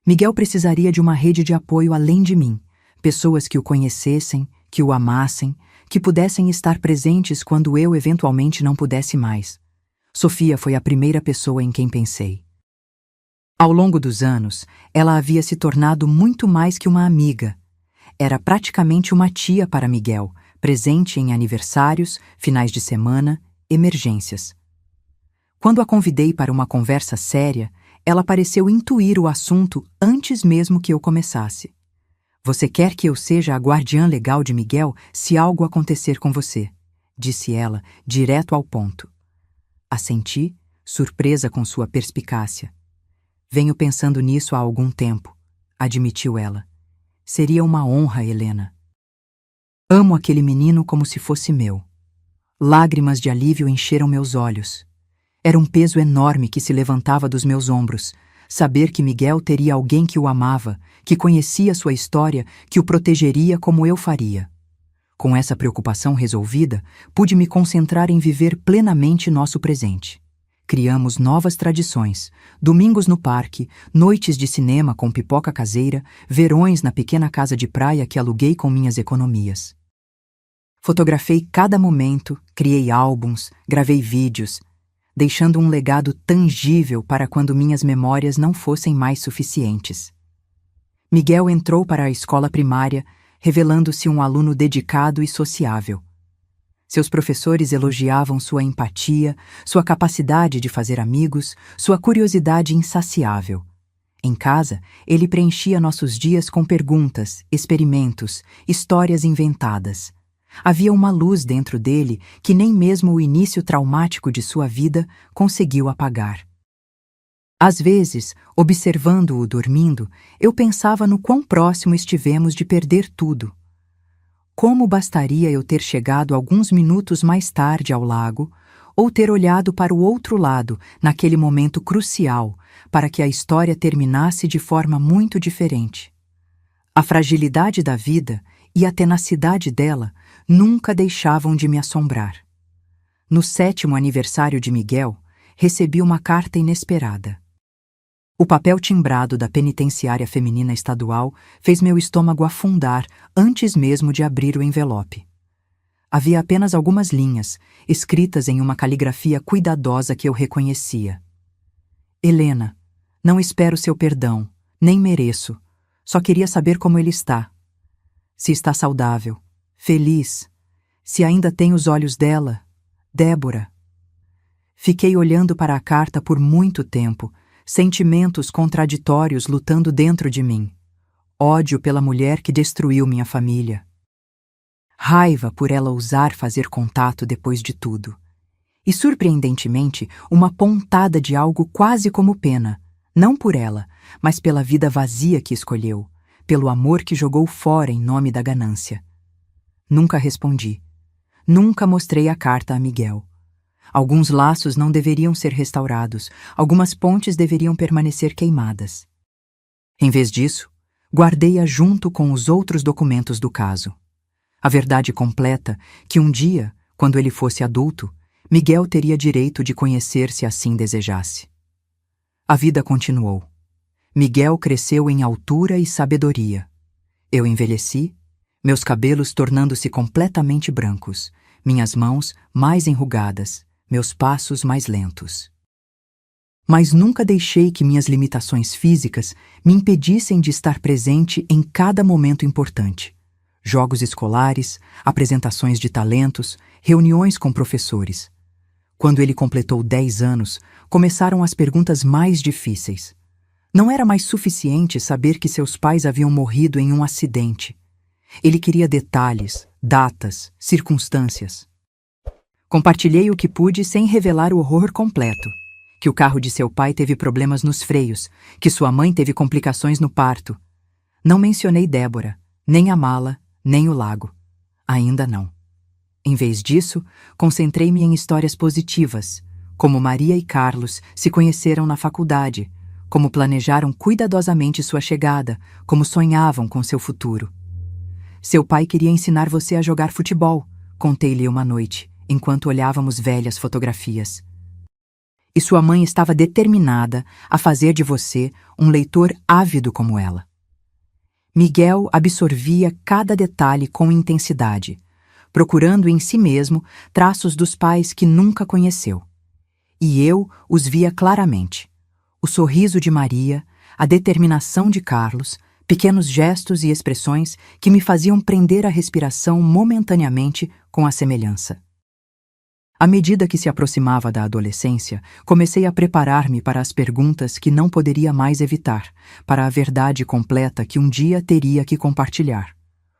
Miguel precisaria de uma rede de apoio além de mim, pessoas que o conhecessem, que o amassem, que pudessem estar presentes quando eu eventualmente não pudesse mais. Sofia foi a primeira pessoa em quem pensei. Ao longo dos anos, ela havia se tornado muito mais que uma amiga. Era praticamente uma tia para Miguel, presente em aniversários, finais de semana, emergências. Quando a convidei para uma conversa séria, ela pareceu intuir o assunto antes mesmo que eu começasse. Você quer que eu seja a guardiã legal de Miguel se algo acontecer com você, disse ela, direto ao ponto. Assenti, surpresa com sua perspicácia. Venho pensando nisso há algum tempo, admitiu ela. Seria uma honra, Helena. Amo aquele menino como se fosse meu. Lágrimas de alívio encheram meus olhos. Era um peso enorme que se levantava dos meus ombros, saber que Miguel teria alguém que o amava, que conhecia sua história, que o protegeria como eu faria. Com essa preocupação resolvida, pude me concentrar em viver plenamente nosso presente. Criamos novas tradições, domingos no parque, noites de cinema com pipoca caseira, verões na pequena casa de praia que aluguei com minhas economias. Fotografei cada momento, criei álbuns, gravei vídeos, deixando um legado tangível para quando minhas memórias não fossem mais suficientes. Miguel entrou para a escola primária, revelando-se um aluno dedicado e sociável. Seus professores elogiavam sua empatia, sua capacidade de fazer amigos, sua curiosidade insaciável. Em casa, ele preenchia nossos dias com perguntas, experimentos, histórias inventadas. Havia uma luz dentro dele que nem mesmo o início traumático de sua vida conseguiu apagar. Às vezes, observando-o dormindo, eu pensava no quão próximo estivemos de perder tudo. Como bastaria eu ter chegado alguns minutos mais tarde ao lago, ou ter olhado para o outro lado, naquele momento crucial, para que a história terminasse de forma muito diferente. A fragilidade da vida e a tenacidade dela nunca deixavam de me assombrar. No 7º aniversário de Miguel, recebi uma carta inesperada. O papel timbrado da penitenciária feminina estadual fez meu estômago afundar antes mesmo de abrir o envelope. Havia apenas algumas linhas, escritas em uma caligrafia cuidadosa que eu reconhecia. Helena, não espero seu perdão, nem mereço. Só queria saber como ele está. Se está saudável, feliz, se ainda tem os olhos dela, Débora. Fiquei olhando para a carta por muito tempo, sentimentos contraditórios lutando dentro de mim. Ódio pela mulher que destruiu minha família. Raiva por ela ousar fazer contato depois de tudo. E, surpreendentemente, uma pontada de algo quase como pena, não por ela, mas pela vida vazia que escolheu, pelo amor que jogou fora em nome da ganância. Nunca respondi. Nunca mostrei a carta a Miguel. Alguns laços não deveriam ser restaurados, algumas pontes deveriam permanecer queimadas. Em vez disso, guardei-a junto com os outros documentos do caso. A verdade completa que um dia, quando ele fosse adulto, Miguel teria direito de conhecer se assim desejasse. A vida continuou. Miguel cresceu em altura e sabedoria. Eu envelheci, meus cabelos tornando-se completamente brancos, minhas mãos mais enrugadas, meus passos mais lentos. Mas nunca deixei que minhas limitações físicas me impedissem de estar presente em cada momento importante. Jogos escolares, apresentações de talentos, reuniões com professores. Quando ele completou 10 anos, começaram as perguntas mais difíceis. Não era mais suficiente saber que seus pais haviam morrido em um acidente. Ele queria detalhes, datas, circunstâncias. Compartilhei o que pude sem revelar o horror completo. Que o carro de seu pai teve problemas nos freios, que sua mãe teve complicações no parto. Não mencionei Débora, nem a mala, nem o lago. Ainda não. Em vez disso, concentrei-me em histórias positivas, como Maria e Carlos se conheceram na faculdade, como planejaram cuidadosamente sua chegada, como sonhavam com seu futuro. Seu pai queria ensinar você a jogar futebol, contei-lhe uma noite, enquanto olhávamos velhas fotografias. E sua mãe estava determinada a fazer de você um leitor ávido como ela. Miguel absorvia cada detalhe com intensidade, procurando em si mesmo traços dos pais que nunca conheceu. E eu os via claramente. O sorriso de Maria, a determinação de Carlos, pequenos gestos e expressões que me faziam prender a respiração momentaneamente com a semelhança. À medida que se aproximava da adolescência, comecei a preparar-me para as perguntas que não poderia mais evitar, para a verdade completa que um dia teria que compartilhar.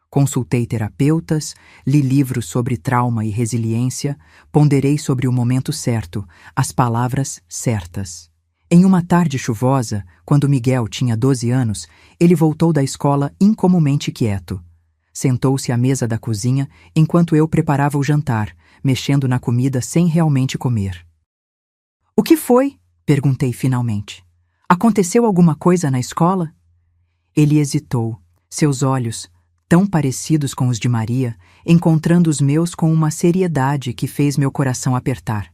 Consultei terapeutas, li livros sobre trauma e resiliência, ponderei sobre o momento certo, as palavras certas. Em uma tarde chuvosa, quando Miguel tinha 12 anos, ele voltou da escola incomumente quieto. Sentou-se à mesa da cozinha enquanto eu preparava o jantar, mexendo na comida sem realmente comer. "O que foi?" perguntei finalmente. "Aconteceu alguma coisa na escola?" Ele hesitou, seus olhos, tão parecidos com os de Maria, encontrando os meus com uma seriedade que fez meu coração apertar.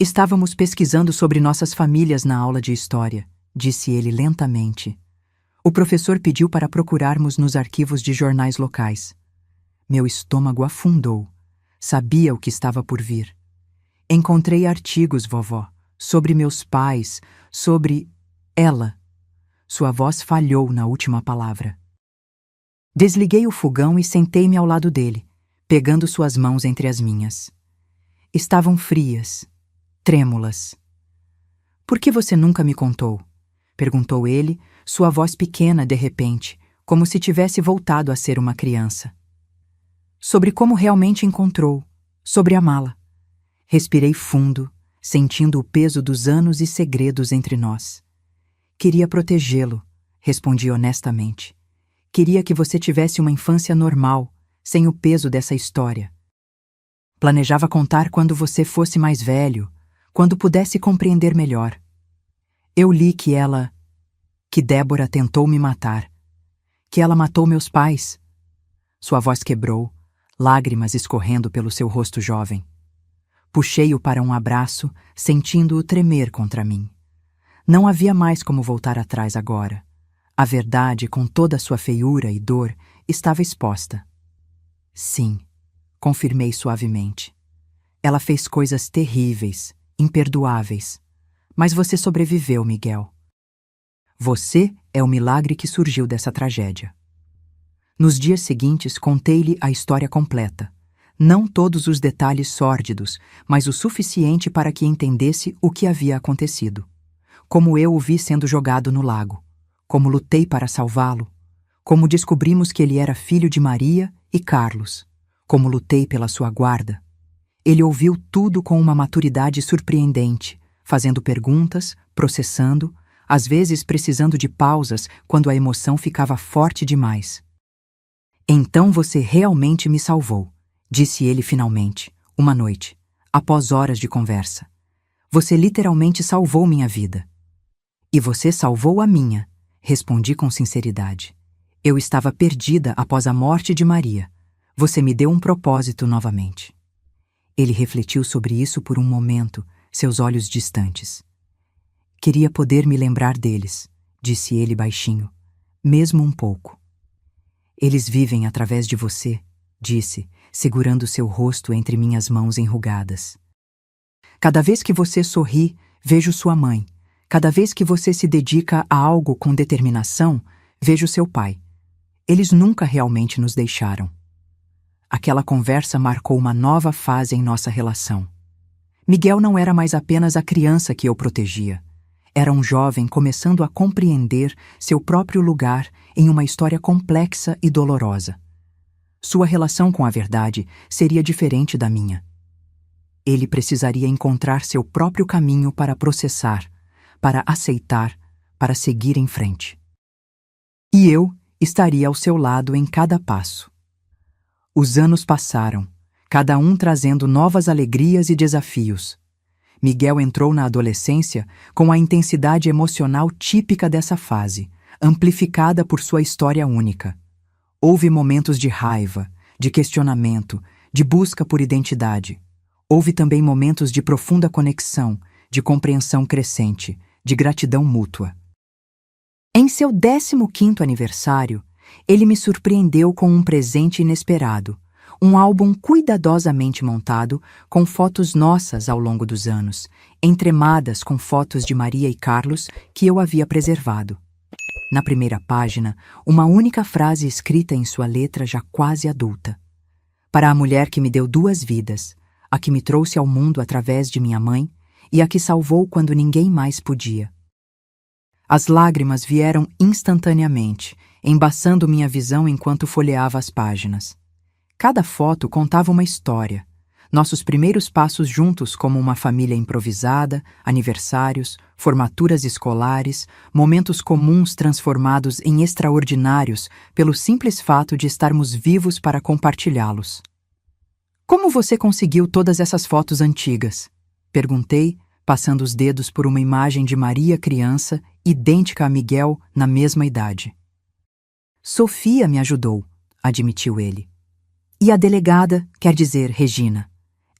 "Estávamos pesquisando sobre nossas famílias na aula de história", disse ele lentamente. "O professor pediu para procurarmos nos arquivos de jornais locais." Meu estômago afundou. Sabia o que estava por vir. "Encontrei artigos, vovó, sobre meus pais, sobre ela." Sua voz falhou na última palavra. Desliguei o fogão e sentei-me ao lado dele, pegando suas mãos entre as minhas. Estavam frias, trêmulas. "Por que você nunca me contou?" perguntou ele, sua voz pequena de repente, como se tivesse voltado a ser uma criança. "Sobre como realmente encontrou, sobre a mala." Respirei fundo, sentindo o peso dos anos e segredos entre nós. "Queria protegê-lo", respondi honestamente. "Queria que você tivesse uma infância normal, sem o peso dessa história. Planejava contar quando você fosse mais velho, quando pudesse compreender melhor. Eu li que Débora tentou me matar, que ela matou meus pais." Sua voz quebrou, lágrimas escorrendo pelo seu rosto jovem. Puxei-o para um abraço, sentindo-o tremer contra mim. Não havia mais como voltar atrás agora. A verdade, com toda a sua feiura e dor, estava exposta. "Sim", confirmei suavemente. "Ela fez coisas terríveis, imperdoáveis. Mas você sobreviveu, Miguel. Você é o milagre que surgiu dessa tragédia." Nos dias seguintes, contei-lhe a história completa. Não todos os detalhes sórdidos, mas o suficiente para que entendesse o que havia acontecido. Como eu o vi sendo jogado no lago. Como lutei para salvá-lo. Como descobrimos que ele era filho de Maria e Carlos. Como lutei pela sua guarda. Ele ouviu tudo com uma maturidade surpreendente, fazendo perguntas, processando, às vezes precisando de pausas quando a emoção ficava forte demais. "Então você realmente me salvou", disse ele finalmente, uma noite, após horas de conversa. "Você literalmente salvou minha vida." "E você salvou a minha", respondi com sinceridade. "Eu estava perdida após a morte de Maria. Você me deu um propósito novamente." Ele refletiu sobre isso por um momento, seus olhos distantes. "Queria poder me lembrar deles", disse ele baixinho, "mesmo um pouco." "Eles vivem através de você", disse, segurando seu rosto entre minhas mãos enrugadas. "Cada vez que você sorri, vejo sua mãe. Cada vez que você se dedica a algo com determinação, vejo seu pai. Eles nunca realmente nos deixaram." Aquela conversa marcou uma nova fase em nossa relação. Miguel não era mais apenas a criança que eu protegia. Era um jovem começando a compreender seu próprio lugar em uma história complexa e dolorosa. Sua relação com a verdade seria diferente da minha. Ele precisaria encontrar seu próprio caminho para processar, para aceitar, para seguir em frente. E eu estaria ao seu lado em cada passo. Os anos passaram, cada um trazendo novas alegrias e desafios. Miguel entrou na adolescência com a intensidade emocional típica dessa fase, amplificada por sua história única. Houve momentos de raiva, de questionamento, de busca por identidade. Houve também momentos de profunda conexão, de compreensão crescente, de gratidão mútua. Em seu 15º aniversário, ele me surpreendeu com um presente inesperado, um álbum cuidadosamente montado com fotos nossas ao longo dos anos, entremadas com fotos de Maria e Carlos que eu havia preservado. Na primeira página, uma única frase escrita em sua letra já quase adulta. Para a mulher que me deu 2 vidas, a que me trouxe ao mundo através de minha mãe e a que salvou quando ninguém mais podia. As lágrimas vieram instantaneamente, embaçando minha visão enquanto folheava as páginas. Cada foto contava uma história. Nossos primeiros passos juntos como uma família improvisada, aniversários, formaturas escolares, momentos comuns transformados em extraordinários pelo simples fato de estarmos vivos para compartilhá-los. Como você conseguiu todas essas fotos antigas? Perguntei, passando os dedos por uma imagem de Maria criança, idêntica a Miguel na mesma idade. Sofia me ajudou, admitiu ele. E a delegada, quer dizer, Regina.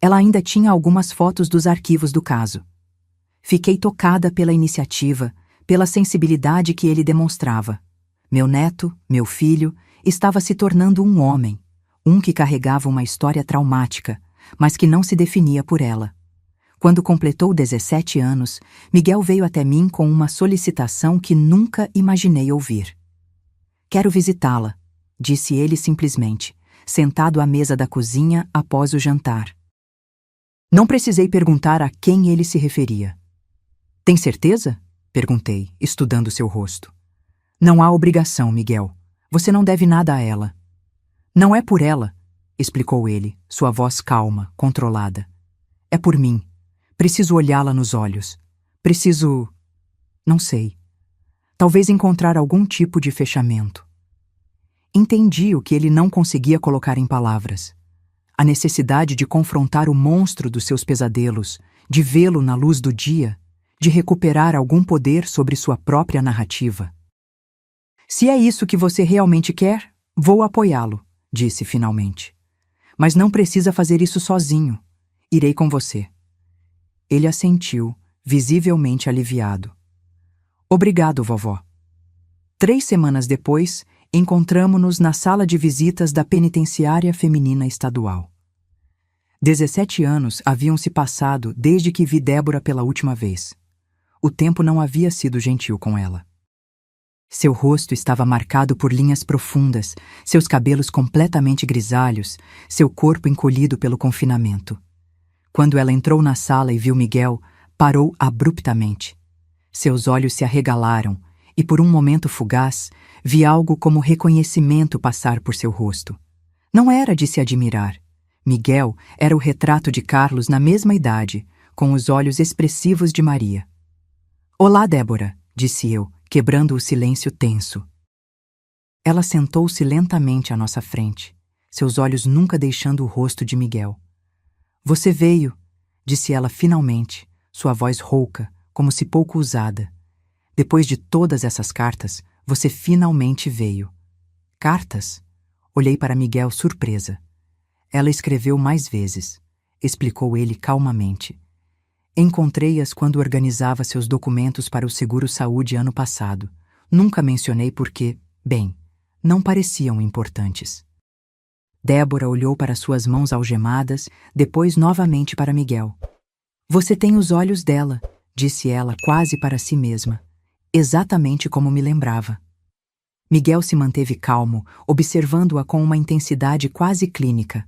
Ela ainda tinha algumas fotos dos arquivos do caso. Fiquei tocada pela iniciativa, pela sensibilidade que ele demonstrava. Meu neto, meu filho, estava se tornando um homem, um que carregava uma história traumática, mas que não se definia por ela. Quando completou 17 anos, Miguel veio até mim com uma solicitação que nunca imaginei ouvir. Quero visitá-la, disse ele simplesmente, sentado à mesa da cozinha após o jantar. Não precisei perguntar a quem ele se referia. Tem certeza? Perguntei, estudando seu rosto. Não há obrigação, Miguel. Você não deve nada a ela. Não é por ela, explicou ele, sua voz calma, controlada. É por mim. Preciso olhá-la nos olhos. Preciso... não sei. Talvez encontrar algum tipo de fechamento. Entendi o que ele não conseguia colocar em palavras. A necessidade de confrontar o monstro dos seus pesadelos, de vê-lo na luz do dia, de recuperar algum poder sobre sua própria narrativa. Se é isso que você realmente quer, vou apoiá-lo, disse finalmente. Mas não precisa fazer isso sozinho. Irei com você. Ele assentiu, visivelmente aliviado. Obrigado, vovó. 3 semanas depois, encontramo-nos na sala de visitas da Penitenciária Feminina Estadual. 17 anos haviam se passado desde que vi Débora pela última vez. O tempo não havia sido gentil com ela. Seu rosto estava marcado por linhas profundas, seus cabelos completamente grisalhos, seu corpo encolhido pelo confinamento. Quando ela entrou na sala e viu Miguel, parou abruptamente. Seus olhos se arregalaram e, por um momento fugaz, vi algo como reconhecimento passar por seu rosto. Não era de se admirar. Miguel era o retrato de Carlos na mesma idade, com os olhos expressivos de Maria. Olá, Débora, disse eu, quebrando o silêncio tenso. Ela sentou-se lentamente à nossa frente, seus olhos nunca deixando o rosto de Miguel. Você veio, disse ela finalmente, sua voz rouca, como se pouco usada. Depois de todas essas cartas, você finalmente veio. Cartas? Olhei para Miguel surpresa. Ela escreveu mais vezes, explicou ele calmamente. Encontrei-as quando organizava seus documentos para o seguro-saúde ano passado. Nunca mencionei porque, bem, não pareciam importantes. Débora olhou para suas mãos algemadas, depois novamente para Miguel. Você tem os olhos dela, disse ela quase para si mesma, exatamente como me lembrava. Miguel se manteve calmo, observando-a com uma intensidade quase clínica.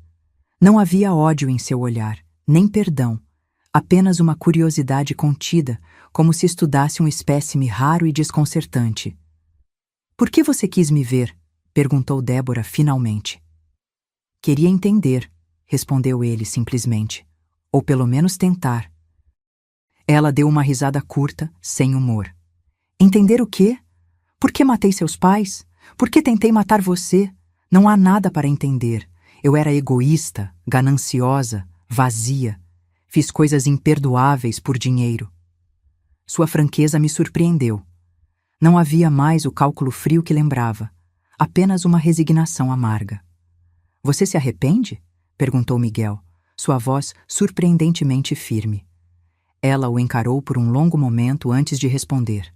Não havia ódio em seu olhar, nem perdão, apenas uma curiosidade contida, como se estudasse um espécime raro e desconcertante. Por que você quis me ver? Perguntou Débora finalmente. Queria entender, respondeu ele simplesmente, ou pelo menos tentar. Ela deu uma risada curta, sem humor. Entender o quê? Por que matei seus pais? Por que tentei matar você? Não há nada para entender. Eu era egoísta, gananciosa, vazia. Fiz coisas imperdoáveis por dinheiro. Sua franqueza me surpreendeu. Não havia mais o cálculo frio que lembrava, apenas uma resignação amarga. Você se arrepende? Perguntou Miguel, sua voz surpreendentemente firme. Ela o encarou por um longo momento antes de responder.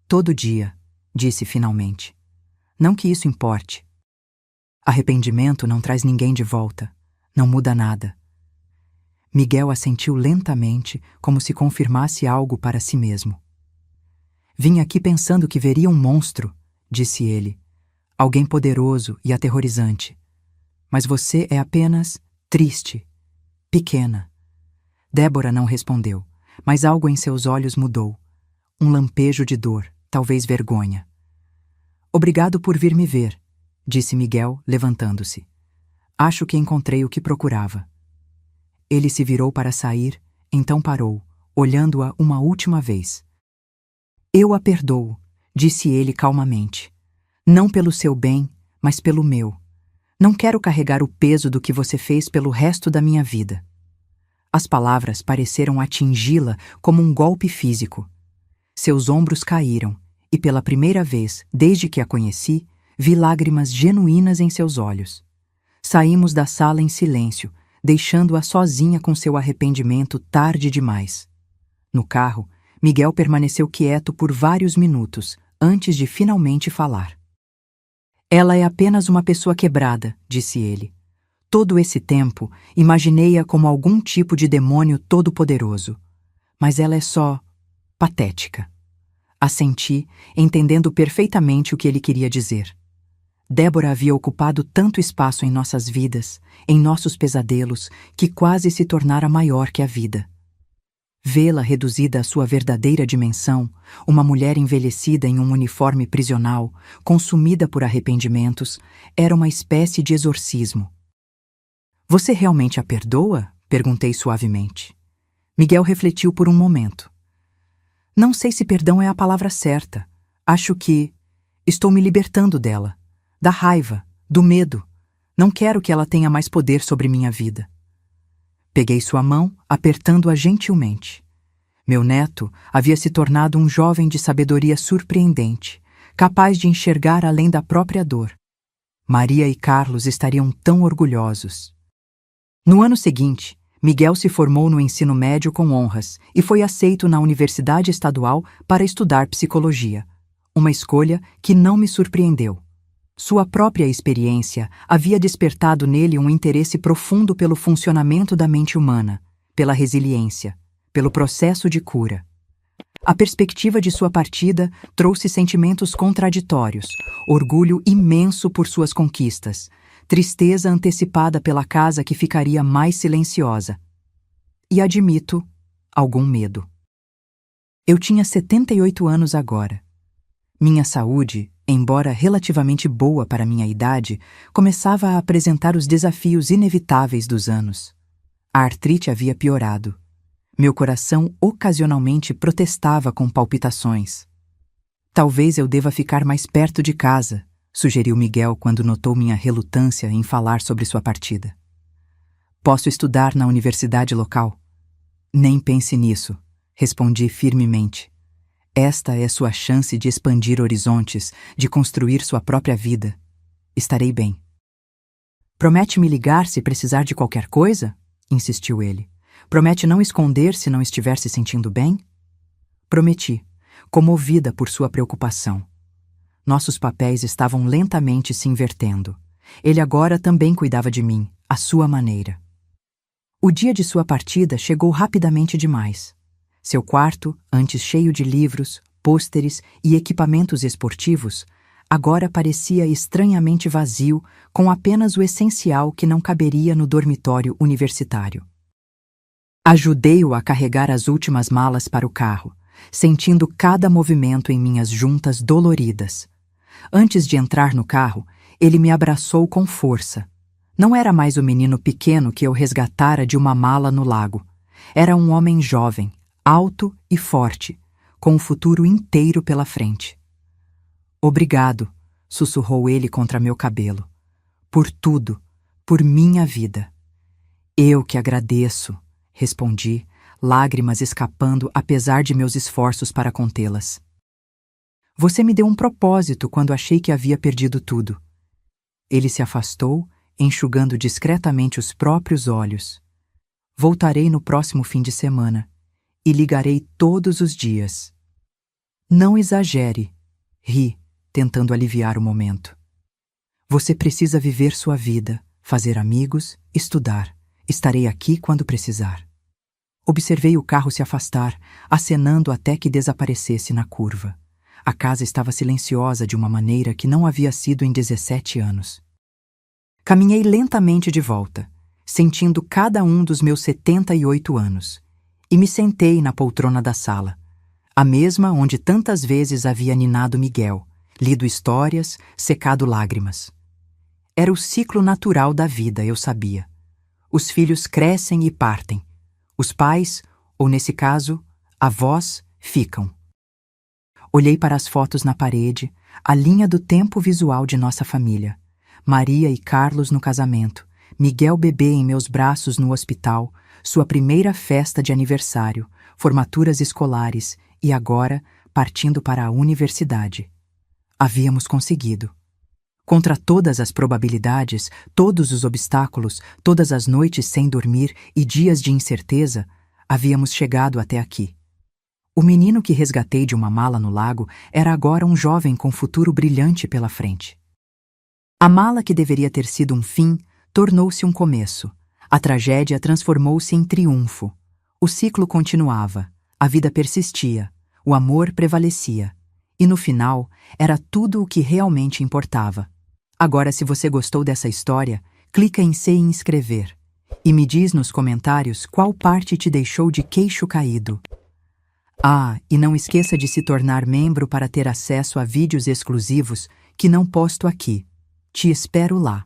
Todo dia, disse finalmente. Não que isso importe. Arrependimento não traz ninguém de volta, não muda nada. Miguel assentiu lentamente, como se confirmasse algo para si mesmo. Vim aqui pensando que veria um monstro, disse ele. Alguém poderoso e aterrorizante. Mas você é apenas triste, pequena. Débora não respondeu, mas algo em seus olhos mudou. Um lampejo de dor, talvez vergonha. Obrigado por vir me ver, disse Miguel, levantando-se. Acho que encontrei o que procurava. Ele se virou para sair, então parou, olhando-a uma última vez. Eu a perdoo, disse ele calmamente. Não pelo seu bem, mas pelo meu. Não quero carregar o peso do que você fez pelo resto da minha vida. As palavras pareceram atingi-la como um golpe físico. Seus ombros caíram, e pela primeira vez, desde que a conheci, vi lágrimas genuínas em seus olhos. Saímos da sala em silêncio, deixando-a sozinha com seu arrependimento tarde demais. No carro, Miguel permaneceu quieto por vários minutos, antes de finalmente falar. Ela é apenas uma pessoa quebrada, disse ele. Todo esse tempo, imaginei-a como algum tipo de demônio todo-poderoso. Mas ela é só patética. Assenti, entendendo perfeitamente o que ele queria dizer. Débora havia ocupado tanto espaço em nossas vidas, em nossos pesadelos, que quase se tornara maior que a vida. Vê-la reduzida à sua verdadeira dimensão, uma mulher envelhecida em um uniforme prisional, consumida por arrependimentos, era uma espécie de exorcismo. Você realmente a perdoa? Perguntei suavemente. Miguel refletiu por um momento. Não sei se perdão é a palavra certa. Acho que estou me libertando dela, da raiva, do medo. Não quero que ela tenha mais poder sobre minha vida. Peguei sua mão, apertando-a gentilmente. Meu neto havia se tornado um jovem de sabedoria surpreendente, capaz de enxergar além da própria dor. Maria e Carlos estariam tão orgulhosos. No ano seguinte, Miguel se formou no ensino médio com honras e foi aceito na Universidade Estadual para estudar psicologia, uma escolha que não me surpreendeu. Sua própria experiência havia despertado nele um interesse profundo pelo funcionamento da mente humana, pela resiliência, pelo processo de cura. A perspectiva de sua partida trouxe sentimentos contraditórios, orgulho imenso por suas conquistas, tristeza antecipada pela casa que ficaria mais silenciosa. E admito, algum medo. Eu tinha 78 anos agora. Minha saúde, embora relativamente boa para minha idade, começava a apresentar os desafios inevitáveis dos anos. A artrite havia piorado. Meu coração ocasionalmente protestava com palpitações. Talvez eu deva ficar mais perto de casa, sugeriu Miguel quando notou minha relutância em falar sobre sua partida. Posso estudar na universidade local? Nem pense nisso, respondi firmemente. Esta é sua chance de expandir horizontes, de construir sua própria vida. Estarei bem. Promete me ligar se precisar de qualquer coisa? Insistiu ele. Promete não esconder se não estiver se sentindo bem? Prometi, comovida por sua preocupação. Nossos papéis estavam lentamente se invertendo. Ele agora também cuidava de mim, à sua maneira. O dia de sua partida chegou rapidamente demais. Seu quarto, antes cheio de livros, pôsteres e equipamentos esportivos, agora parecia estranhamente vazio, com apenas o essencial que não caberia no dormitório universitário. Ajudei-o a carregar as últimas malas para o carro, sentindo cada movimento em minhas juntas doloridas. Antes de entrar no carro, ele me abraçou com força. Não era mais o menino pequeno que eu resgatara de uma mala no lago. Era um homem jovem, alto e forte, com o futuro inteiro pela frente. Obrigado, sussurrou ele contra meu cabelo. Por tudo, por minha vida. Eu que agradeço, respondi, lágrimas escapando apesar de meus esforços para contê-las. Você me deu um propósito quando achei que havia perdido tudo. Ele se afastou, enxugando discretamente os próprios olhos. Voltarei no próximo fim de semana e ligarei todos os dias. Não exagere, ri, tentando aliviar o momento. Você precisa viver sua vida, fazer amigos, estudar. Estarei aqui quando precisar. Observei o carro se afastar, acenando até que desaparecesse na curva. A casa estava silenciosa de uma maneira que não havia sido em 17 anos. Caminhei lentamente de volta, sentindo cada um dos meus 78 anos, e me sentei na poltrona da sala, a mesma onde tantas vezes havia ninado Miguel, lido histórias, secado lágrimas. Era o ciclo natural da vida, eu sabia. Os filhos crescem e partem. Os pais, ou nesse caso, avós, ficam. Olhei para as fotos na parede, a linha do tempo visual de nossa família. Maria e Carlos no casamento, Miguel bebê em meus braços no hospital, sua primeira festa de aniversário, formaturas escolares e agora partindo para a universidade. Havíamos conseguido. Contra todas as probabilidades, todos os obstáculos, todas as noites sem dormir e dias de incerteza, havíamos chegado até aqui. O menino que resgatei de uma mala no lago era agora um jovem com futuro brilhante pela frente. A mala que deveria ter sido um fim tornou-se um começo. A tragédia transformou-se em triunfo. O ciclo continuava, a vida persistia, o amor prevalecia. E no final, era tudo o que realmente importava. Agora, se você gostou dessa história, clica em se inscrever. E me diz nos comentários qual parte te deixou de queixo caído. Ah, e não esqueça de se tornar membro para ter acesso a vídeos exclusivos que não posto aqui. Te espero lá.